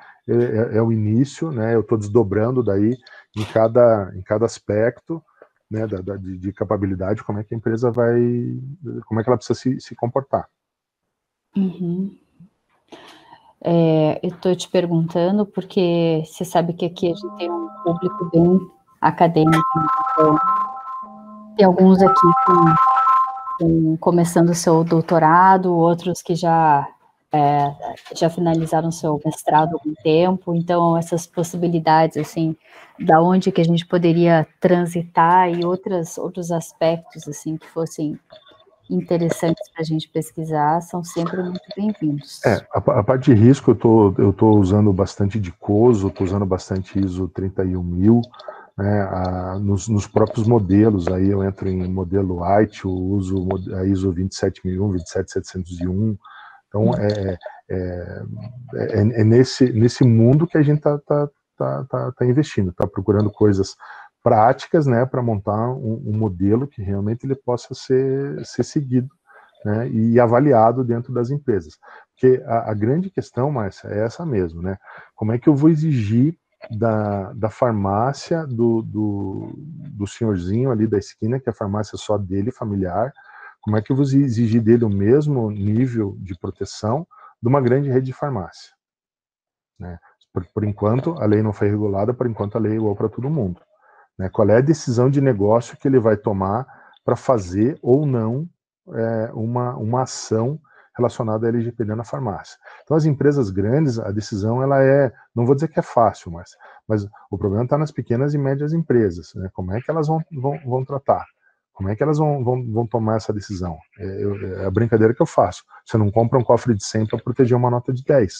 é o início, né? Eu estou desdobrando daí em cada aspecto, né, de capabilidade, como é que a empresa como é que ela precisa se comportar. Eu estou te perguntando porque você sabe que aqui a gente tem um público bem acadêmico, então tem alguns aqui começando o seu doutorado, outros que já finalizaram seu mestrado há algum tempo, então essas possibilidades, assim, da onde que a gente poderia transitar e outros aspectos, assim, que fossem interessantes para a gente pesquisar, são sempre muito bem-vindos. A parte de risco, eu tô usando bastante de COSO, estou usando bastante ISO 31000, né, nos próprios modelos, aí eu entro em modelo IT, eu uso a ISO 27001, 27701, então é nesse mundo que a gente tá investindo, tá procurando coisas práticas, né, para montar um modelo que realmente ele possa ser seguido, né, e avaliado dentro das empresas. Porque a grande questão, Márcia, é essa mesmo, né? Como é que eu vou exigir da farmácia do senhorzinho ali da esquina, que a farmácia é só dele, familiar, como é que eu vou exigir dele o mesmo nível de proteção de uma grande rede de farmácia? Né? Por enquanto, a lei não foi regulada, por enquanto a lei é igual para todo mundo. Né? Qual é a decisão de negócio que ele vai tomar para fazer ou não uma ação relacionada à LGPD na farmácia? Então, as empresas grandes, a decisão, ela não vou dizer que é fácil, mas o problema está nas pequenas e médias empresas, né? Como é que elas vão tratar? Como é que elas vão tomar essa decisão? É a brincadeira que eu faço. Você não compra um cofre de 100 para proteger uma nota de 10.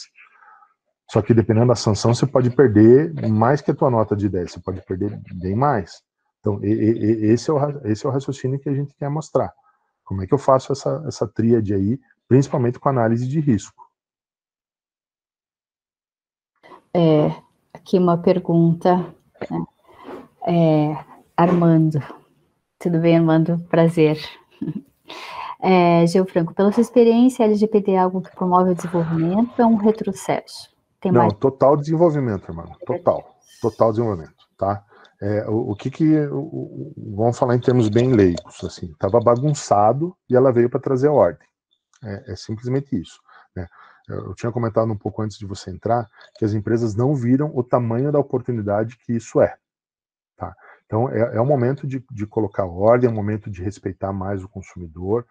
Só que dependendo da sanção, você pode perder mais que a tua nota de 10, você pode perder bem mais. Então, esse é o raciocínio que a gente quer mostrar. Como é que eu faço essa tríade aí, principalmente com análise de risco? Aqui uma pergunta, né? Armando. Tudo bem, Armando? Prazer. Gil Franco, pela sua experiência, a LGPD é algo que promove o desenvolvimento ou é um retrocesso? Total desenvolvimento, irmão. Total desenvolvimento, tá? Vamos falar em termos bem leigos, assim, estava bagunçado e ela veio para trazer ordem. É simplesmente isso, né? Eu tinha comentado um pouco antes de você entrar que as empresas não viram o tamanho da oportunidade que isso é, tá? Então, é o momento de colocar ordem, é o momento de respeitar mais o consumidor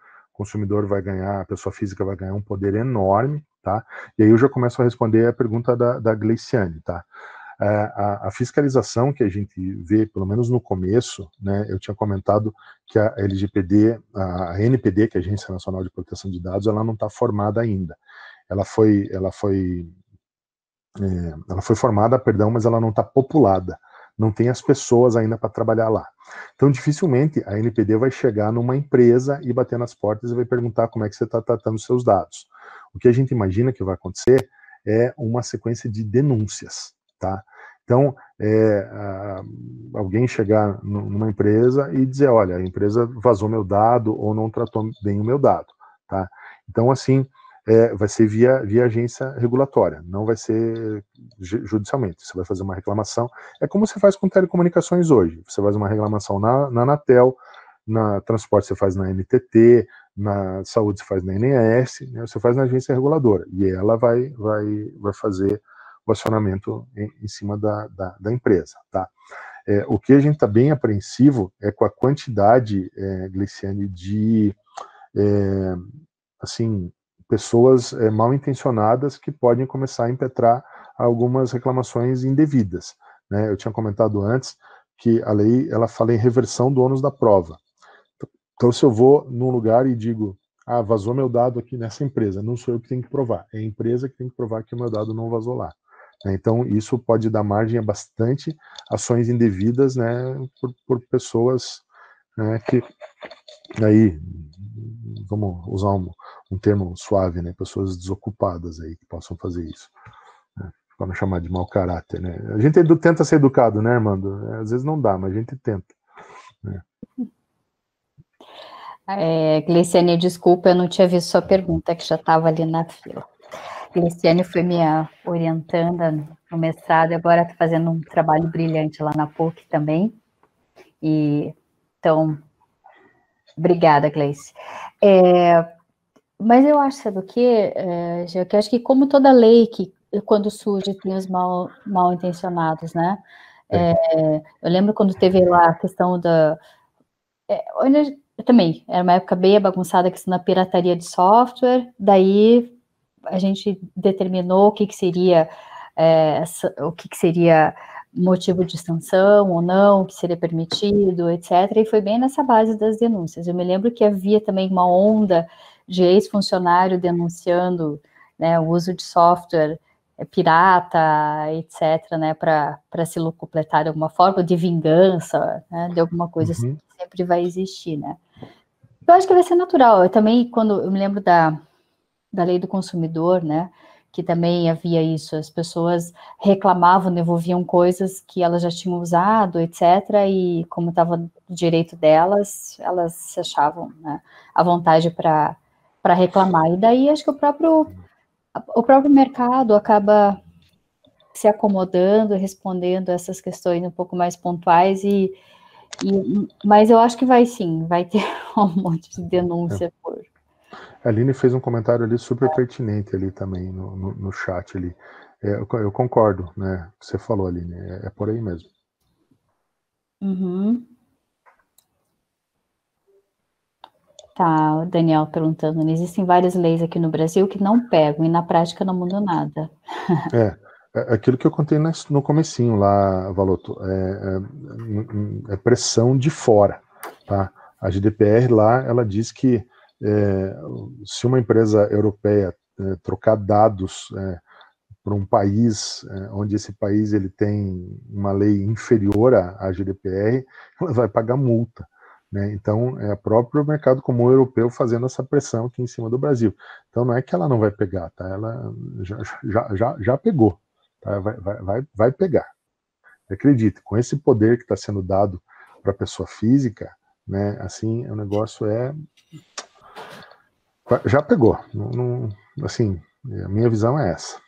vai ganhar, a pessoa física vai ganhar um poder enorme, tá? E aí eu já começo a responder a pergunta da Gleiciane, tá? A fiscalização que a gente vê, pelo menos no começo, né, eu tinha comentado que a LGPD, a NPD, que é a Agência Nacional de Proteção de Dados, ela não está formada ainda. Ela foi formada, perdão, mas ela não está populada. Não tem as pessoas ainda para trabalhar lá. Então, dificilmente a NPD vai chegar numa empresa e bater nas portas e vai perguntar como é que você está tratando os seus dados. O que a gente imagina que vai acontecer é uma sequência de denúncias, tá? Então, alguém chegar numa empresa e dizer, olha, a empresa vazou meu dado ou não tratou bem o meu dado, tá? Então, assim, vai ser via agência regulatória, não vai ser judicialmente. Você vai fazer uma reclamação, é como você faz com telecomunicações hoje. Você faz uma reclamação na Anatel, na transporte você faz na NTT, na saúde você faz na ANS, né, você faz na agência reguladora, e ela vai fazer o acionamento em cima da empresa, tá? O que a gente está bem apreensivo é com a quantidade, Gliciane, de assim, pessoas mal intencionadas que podem começar a impetrar algumas reclamações indevidas, né? Eu tinha comentado antes que a lei ela fala em reversão do ônus da prova. Então, se eu vou num lugar e digo, vazou meu dado aqui nessa empresa, não sou eu que tenho que provar, é a empresa que tem que provar que o meu dado não vazou lá. Então, isso pode dar margem a bastante ações indevidas, né, por pessoas, né, que, aí, vamos usar um termo suave, né, pessoas desocupadas aí que possam fazer isso, né, para não chamar de mau caráter, né. A gente tenta ser educado, né, Armando? Às vezes não dá, mas a gente tenta, né. Gliciane, desculpa, eu não tinha visto sua pergunta, que já estava ali na fila. Gliciane foi minha orientanda no mestrado, e agora está fazendo um trabalho brilhante lá na PUC também. Então, obrigada, Gleice. Mas eu acho, sabe o quê, Gê, que eu acho que como toda lei que, quando surge, tem os mal intencionados, né? Eu lembro quando teve lá a questão da... também, era uma época bem bagunçada a questão da pirataria de software, daí a gente determinou o que seria motivo de extinção ou não, o que seria permitido, etc. E foi bem nessa base das denúncias. Eu me lembro que havia também uma onda de ex-funcionário denunciando, né, o uso de software pirata, etc., né, para se locupletar de alguma forma, de vingança, né, de alguma coisa assim, que sempre vai existir, né. Eu acho que vai ser natural. Eu também, quando eu me lembro da lei do consumidor, né, que também havia isso, as pessoas reclamavam, devolviam coisas que elas já tinham usado, etc., e como estava no direito delas, elas se achavam, né, à vontade para reclamar. E daí acho que o próprio mercado acaba se acomodando, respondendo essas questões um pouco mais pontuais, mas eu acho que vai ter um monte de denúncia por... A Aline fez um comentário ali super pertinente ali também no chat ali. Eu concordo, né? O que você falou, Aline, é por aí mesmo. Uhum. Tá, o Daniel perguntando, existem várias leis aqui no Brasil que não pegam e na prática não mudam nada. Aquilo que eu contei no comecinho lá, Valoto, é pressão de fora, tá? A GDPR lá, ela diz que se uma empresa europeia trocar dados para um país onde esse país ele tem uma lei inferior à GDPR, ela vai pagar multa, né? Então, é o próprio mercado comum europeu fazendo essa pressão aqui em cima do Brasil. Então, não é que ela não vai pegar, tá? Ela já pegou, tá? Vai pegar. Acredite, com esse poder que está sendo dado para a pessoa física, né? Assim, o negócio já pegou. Assim, a minha visão é essa.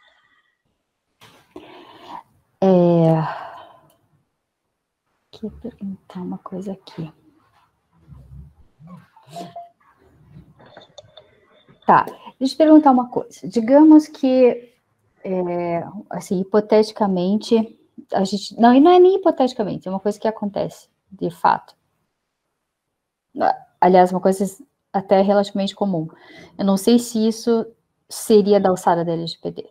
Deixa eu perguntar uma coisa aqui. Tá, deixa eu perguntar uma coisa. Digamos que, assim, hipoteticamente, a gente... Não, e não é nem hipoteticamente, é uma coisa que acontece, de fato. Aliás, uma coisa até relativamente comum. Eu não sei se isso seria da alçada da LGPD.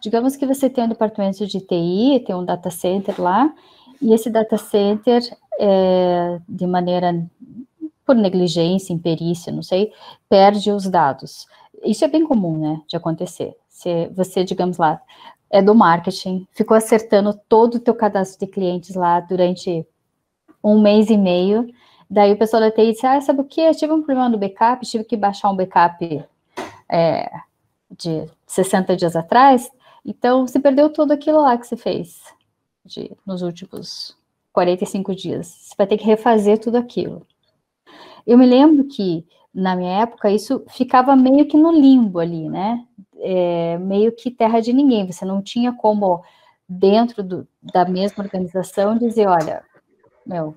Digamos que você tem um departamento de TI, tem um data center lá, e esse data center, de maneira, por negligência, imperícia, não sei, perde os dados. Isso é bem comum, né, de acontecer. Se você, digamos lá, é do marketing, ficou acertando todo o teu cadastro de clientes lá durante 1 mês e meio, daí o pessoal da TI disse, sabe o que? Eu tive um problema no backup, tive que baixar um backup de 60 dias atrás, então você perdeu tudo aquilo lá que você fez nos últimos 45 dias. Você vai ter que refazer tudo aquilo. Eu me lembro que, na minha época, isso ficava meio que no limbo ali, né? Meio que terra de ninguém. Você não tinha como, dentro da mesma organização, dizer, olha,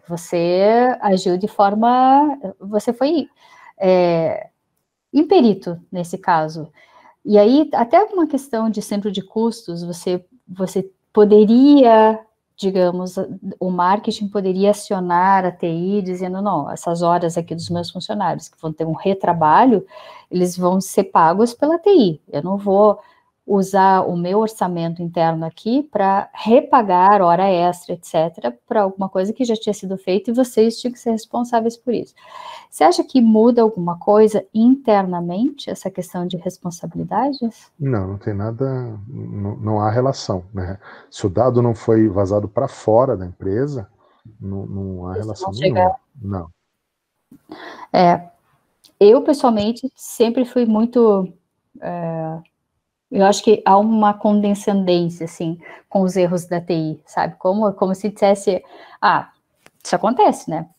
você agiu de forma... Você foi imperito, nesse caso. E aí, até uma questão de centro de custos, você poderia, digamos, o marketing poderia acionar a TI dizendo, não, essas horas aqui dos meus funcionários que vão ter um retrabalho, eles vão ser pagos pela TI. Eu não vou usar o meu orçamento interno aqui para repagar hora extra, etc., para alguma coisa que já tinha sido feita e vocês tinham que ser responsáveis por isso. Você acha que muda alguma coisa internamente, essa questão de responsabilidades? Não tem nada, não há relação, né? Se o dado não foi vazado para fora da empresa, não há relação nenhuma. Não. Eu, pessoalmente, sempre fui muito... eu acho que há uma condescendência, assim, com os erros da TI, sabe? Como se dissesse, isso acontece, né?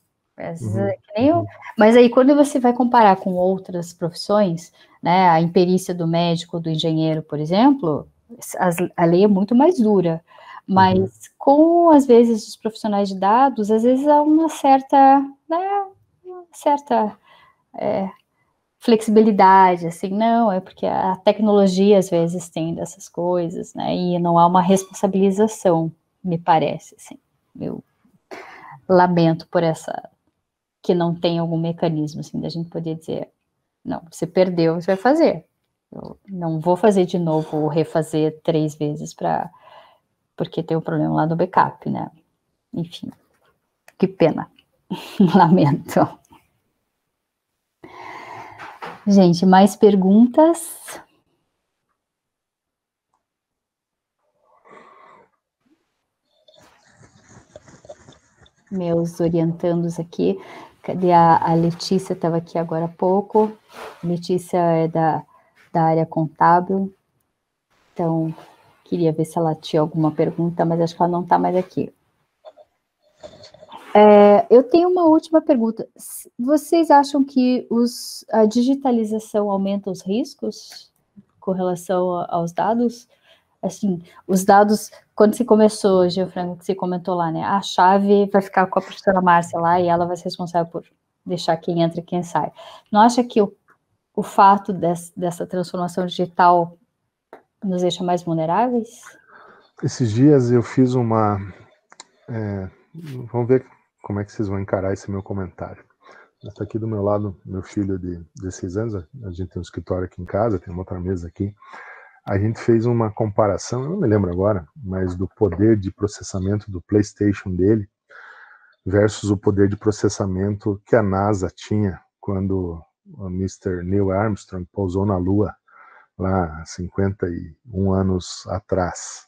Mas aí, quando você vai comparar com outras profissões, né, a imperícia do médico, do engenheiro, por exemplo, a lei é muito mais dura. Mas com, às vezes, os profissionais de dados, às vezes há uma certa flexibilidade, assim, não, é porque a tecnologia, às vezes, tem dessas coisas, né, e não há uma responsabilização, me parece, assim. Eu lamento por que não tem algum mecanismo, assim, da gente poder dizer, não, você perdeu, você vai fazer. Eu não vou fazer de novo, ou refazer 3 vezes porque tem um problema lá no backup, né? Enfim, que pena. Lamento. Gente, mais perguntas? Meus orientandos aqui. Cadê a Letícia? Estava aqui agora há pouco. Letícia é da área contábil. Então, queria ver se ela tinha alguma pergunta, mas acho que ela não está mais aqui. Eu tenho uma última pergunta. Vocês acham que a digitalização aumenta os riscos com relação aos dados? Assim, os dados, quando você começou, Gianfranco, que você comentou lá, né? A chave vai ficar com a professora Márcia lá e ela vai ser responsável por deixar quem entra e quem sai. Não acha que o fato dessa transformação digital nos deixa mais vulneráveis? Esses dias eu fiz uma... vamos ver como é que vocês vão encarar esse meu comentário. Está aqui do meu lado, meu filho de 16 anos, a gente tem um escritório aqui em casa, tem uma outra mesa aqui. A gente fez uma comparação, eu não me lembro agora, mas do poder de processamento do PlayStation dele versus o poder de processamento que a NASA tinha quando o Mr. Neil Armstrong pousou na Lua, lá 51 anos atrás.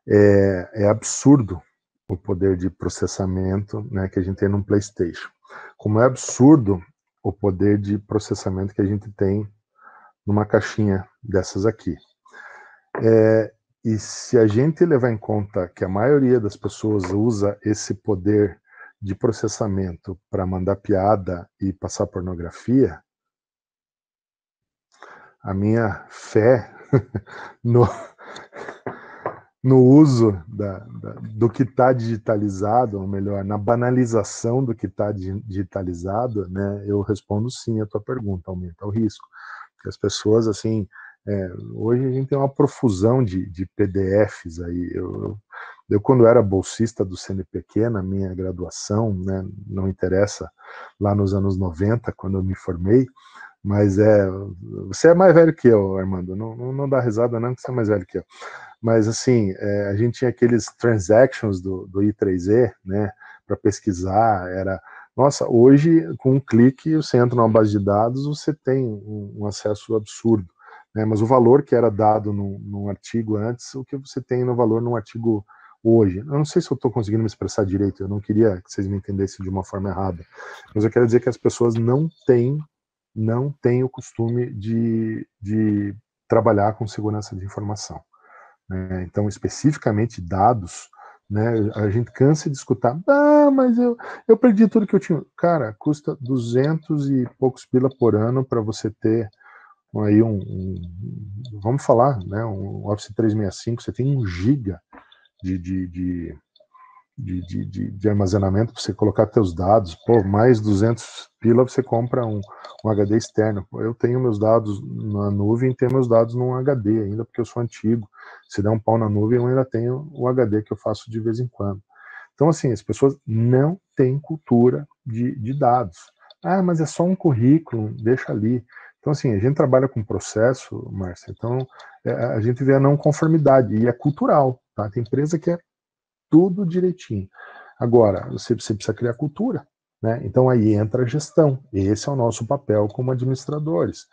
É absurdo o poder de processamento, né, que a gente tem num PlayStation. Como é absurdo o poder de processamento que a gente tem numa caixinha dessas aqui. E se a gente levar em conta que a maioria das pessoas usa esse poder de processamento para mandar piada e passar pornografia, a minha fé no uso do que está digitalizado, ou melhor, na banalização do que está digitalizado, né, eu respondo sim a tua pergunta, aumenta o risco. Porque as pessoas, assim, hoje a gente tem uma profusão de PDFs aí. Eu, quando era bolsista do CNPq, na minha graduação, né, não interessa, lá nos anos 90, quando eu me formei, Mas você é mais velho que eu, Armando, não dá risada não, que você é mais velho que eu. Mas assim, a gente tinha aqueles transactions do I3E, né, para pesquisar, nossa, hoje, com um clique, você entra numa base de dados, você tem um acesso absurdo, né, mas o valor que era dado num artigo antes, o que você tem no valor num artigo hoje. Eu não sei se eu estou conseguindo me expressar direito, eu não queria que vocês me entendessem de uma forma errada, mas eu quero dizer que as pessoas não têm o costume de trabalhar com segurança de informação, né? Então, especificamente dados, né, a gente cansa de escutar, mas eu perdi tudo que eu tinha. Cara, custa 200 e poucos pila por ano para você ter aí vamos falar, né, um Office 365, você tem 1 giga de armazenamento para você colocar teus dados. Pô, mais 200 pila você compra um HD externo. Eu tenho meus dados na nuvem e tenho meus dados num HD ainda, porque eu sou antigo. Se der um pau na nuvem, eu ainda tenho o HD que eu faço de vez em quando. Então, assim, as pessoas não têm cultura de dados. Mas é só um currículo, deixa ali. Então, assim, a gente trabalha com processo, Márcia, então a gente vê a não conformidade, e é cultural, tá? Tem empresa que é tudo direitinho. Agora, você precisa criar cultura, né? Então aí entra a gestão. Esse é o nosso papel como administradores.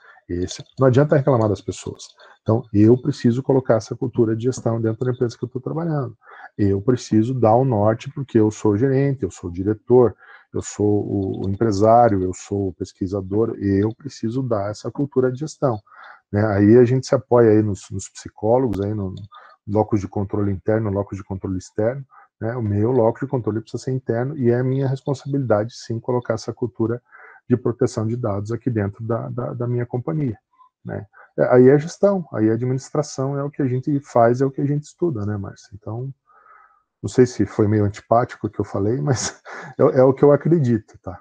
Não adianta reclamar das pessoas. Então, eu preciso colocar essa cultura de gestão dentro da empresa que eu estou trabalhando. Eu preciso dar o norte, porque eu sou o gerente, eu sou o diretor, eu sou o empresário, eu sou o pesquisador, eu preciso dar essa cultura de gestão, né? Aí a gente se apoia aí nos psicólogos, aí no locus de controle interno, locus de controle externo, né? O meu locus de controle precisa ser interno, e é minha responsabilidade, sim, colocar essa cultura de proteção de dados aqui dentro da minha companhia, né? Aí é gestão, aí é administração, é o que a gente faz, é o que a gente estuda, né, Márcia? Então, não sei se foi meio antipático o que eu falei, mas é o que eu acredito, tá?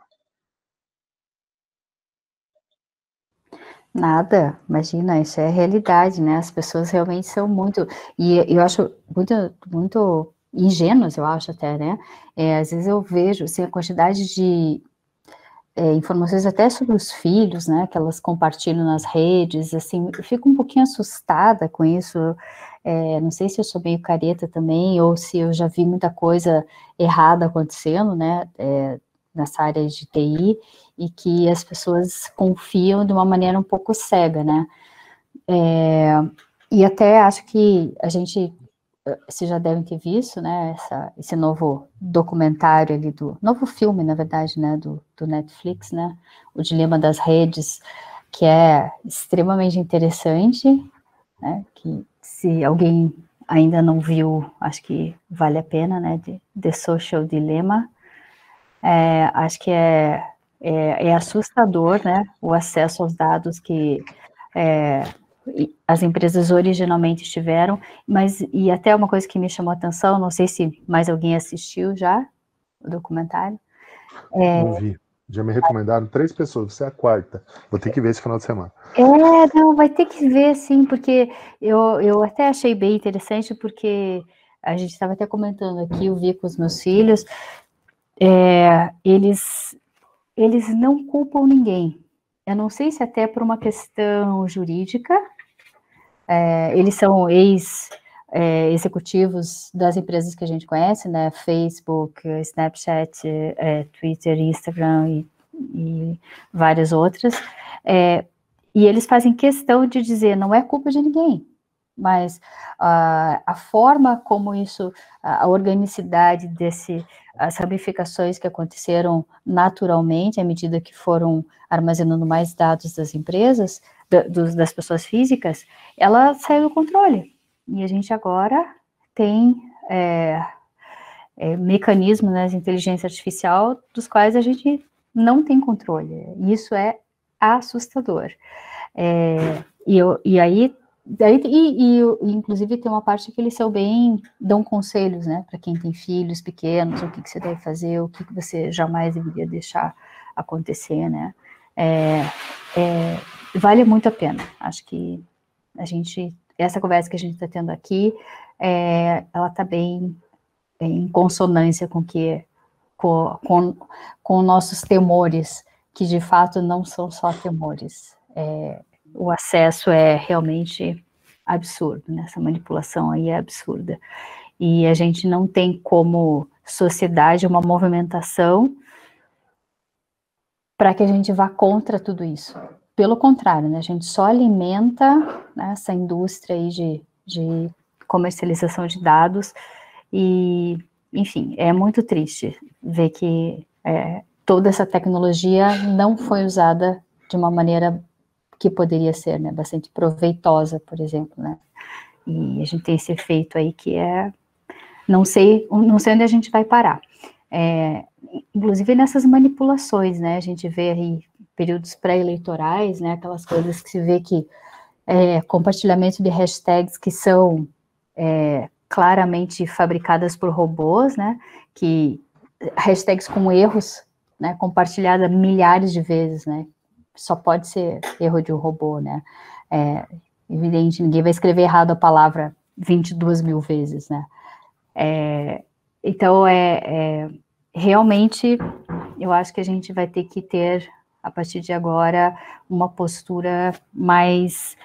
Nada, imagina, isso é realidade, né? As pessoas realmente são muito, e eu acho muito ingênuas, eu acho até, né? Às vezes eu vejo, assim, a quantidade de informações até sobre os filhos, né, que elas compartilham nas redes, assim, eu fico um pouquinho assustada com isso. Não sei se eu sou meio careta também, ou se eu já vi muita coisa errada acontecendo, né, nessa área de TI, e que as pessoas confiam de uma maneira um pouco cega, né, e até acho que vocês já devem ter visto, né, esse novo documentário ali, novo filme, na verdade, né, do Netflix, né, O Dilema das Redes, que é extremamente interessante, né, que se alguém ainda não viu, acho que vale a pena, né, de The Social Dilemma. Acho que é assustador, né, o acesso aos dados que as empresas originalmente tiveram, e até uma coisa que me chamou a atenção, não sei se mais alguém assistiu já o documentário. Não vi. Já me recomendaram 3 pessoas, você é a 4ª. Vou ter que ver esse final de semana. Não, vai ter que ver, sim, porque eu até achei bem interessante, porque a gente estava até comentando aqui, eu vi com os meus filhos, eles não culpam ninguém. Eu não sei se até por uma questão jurídica, eles são executivos das empresas que a gente conhece, né, Facebook, Snapchat, Twitter, Instagram e várias outras, e eles fazem questão de dizer, não é culpa de ninguém, mas a forma como isso, a organicidade as ramificações que aconteceram naturalmente, à medida que foram armazenando mais dados das empresas, das pessoas físicas, ela saiu do controle. E a gente agora tem mecanismos, né, de inteligência artificial, dos quais a gente não tem controle. E isso é assustador. Inclusive, tem uma parte que eles dão conselhos, né, para quem tem filhos pequenos, o que você deve fazer, o que você jamais deveria deixar acontecer, né. Vale muito a pena. Acho que essa conversa que a gente está tendo aqui, ela está bem em consonância com nossos temores, que de fato não são só temores. o acesso é realmente absurdo, né? Essa manipulação aí é absurda. E a gente não tem como sociedade uma movimentação para que a gente vá contra tudo isso. Pelo contrário, né? A gente só alimenta, né, essa indústria aí de comercialização de dados e, enfim, é muito triste ver que toda essa tecnologia não foi usada de uma maneira que poderia ser, né, bastante proveitosa, por exemplo, né, e a gente tem esse efeito aí que não sei onde a gente vai parar, inclusive nessas manipulações, né, a gente vê aí períodos pré-eleitorais, né, aquelas coisas que se vê que compartilhamento de hashtags que são claramente fabricadas por robôs, né, que hashtags com erros, né, compartilhada milhares de vezes, né, só pode ser erro de um robô, né, evidente, ninguém vai escrever errado a palavra 22 mil vezes, né, então, realmente, eu acho que a gente vai ter que ter, a partir de agora, uma postura mais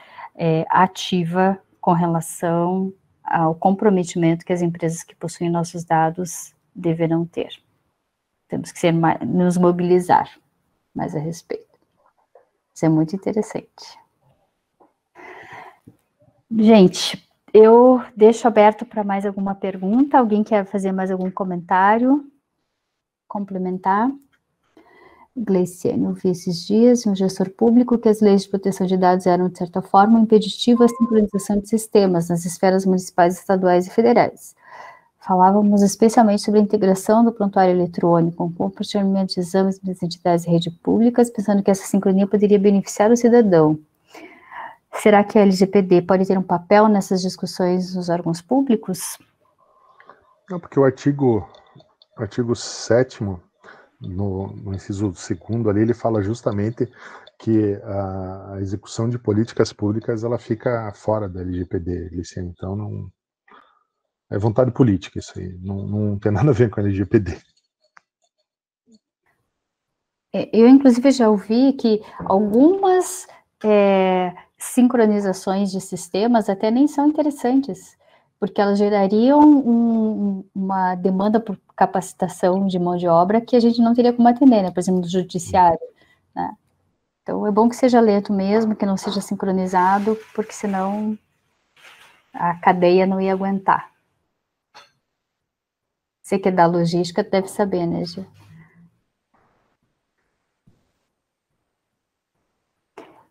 ativa com relação ao comprometimento que as empresas que possuem nossos dados deverão ter. Temos que nos mobilizar mais a respeito. Isso é muito interessante. Gente, eu deixo aberto para mais alguma pergunta. Alguém quer fazer mais algum comentário? Complementar? Gleiciane, eu vi esses dias, um gestor público, que as leis de proteção de dados eram, de certa forma, um impeditivo à sincronização de sistemas nas esferas municipais, estaduais e federais. Falávamos especialmente sobre a integração do prontuário eletrônico, com compartilhamento de exames das entidades e redes públicas, pensando que essa sincronia poderia beneficiar o cidadão. Será que a LGPD pode ter um papel nessas discussões nos órgãos públicos? Não, porque o artigo 7º, no inciso 2º ali, ele fala justamente que a execução de políticas públicas, ela fica fora da LGPD, Gleiciane. Então, não é vontade política isso aí, não tem nada a ver com a LGPD. Eu, inclusive, já ouvi que algumas sincronizações de sistemas até nem são interessantes, porque elas gerariam uma demanda por capacitação de mão de obra que a gente não teria como atender, né? Por exemplo, no judiciário, né? Então, é bom que seja lento mesmo, que não seja sincronizado, porque senão a cadeia não ia aguentar. Você que é da logística deve saber, né, Gê?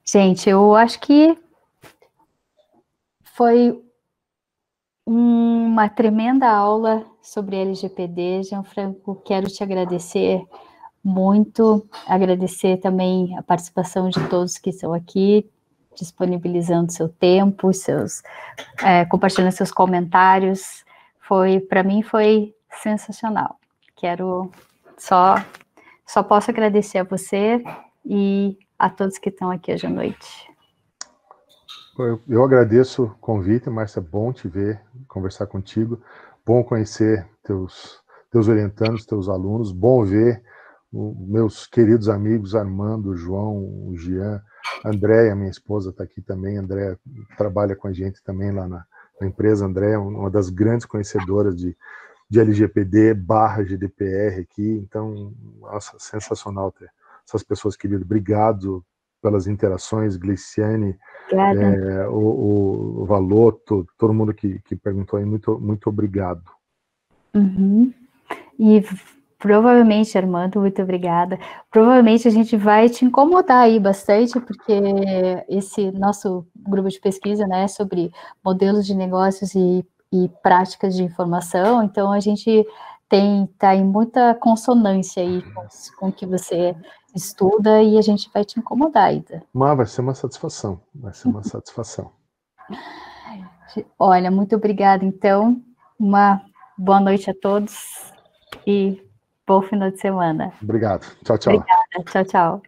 Gente, eu acho que foi uma tremenda aula sobre LGPD. Gianfranco, quero te agradecer muito, agradecer também a participação de todos que estão aqui, disponibilizando seu tempo, compartilhando seus comentários. Para mim foi sensacional. Quero só posso agradecer a você e a todos que estão aqui hoje à noite. Eu agradeço o convite, Márcia, bom te ver, conversar contigo, bom conhecer teus orientandos, teus alunos, bom ver meus queridos amigos Armando, João, o Jean, Andréia, minha esposa está aqui também, Andréia trabalha com a gente também lá na empresa, Andréia, uma das grandes conhecedoras de LGPD / GDPR aqui, então, nossa, sensacional ter essas pessoas queridas. Obrigado pelas interações, Gleiciane, o Valoto, todo mundo que perguntou aí, muito, muito obrigado. Uhum. E provavelmente, Armando, muito obrigada, provavelmente a gente vai te incomodar aí bastante, porque esse nosso grupo de pesquisa, né, sobre modelos de negócios e práticas de informação, então a gente tá em muita consonância aí com o que você estuda e a gente vai te incomodar ainda. Mas vai ser uma satisfação, Olha, muito obrigada, então, uma boa noite a todos e bom final de semana. Obrigado, tchau, tchau. Obrigada, tchau, tchau.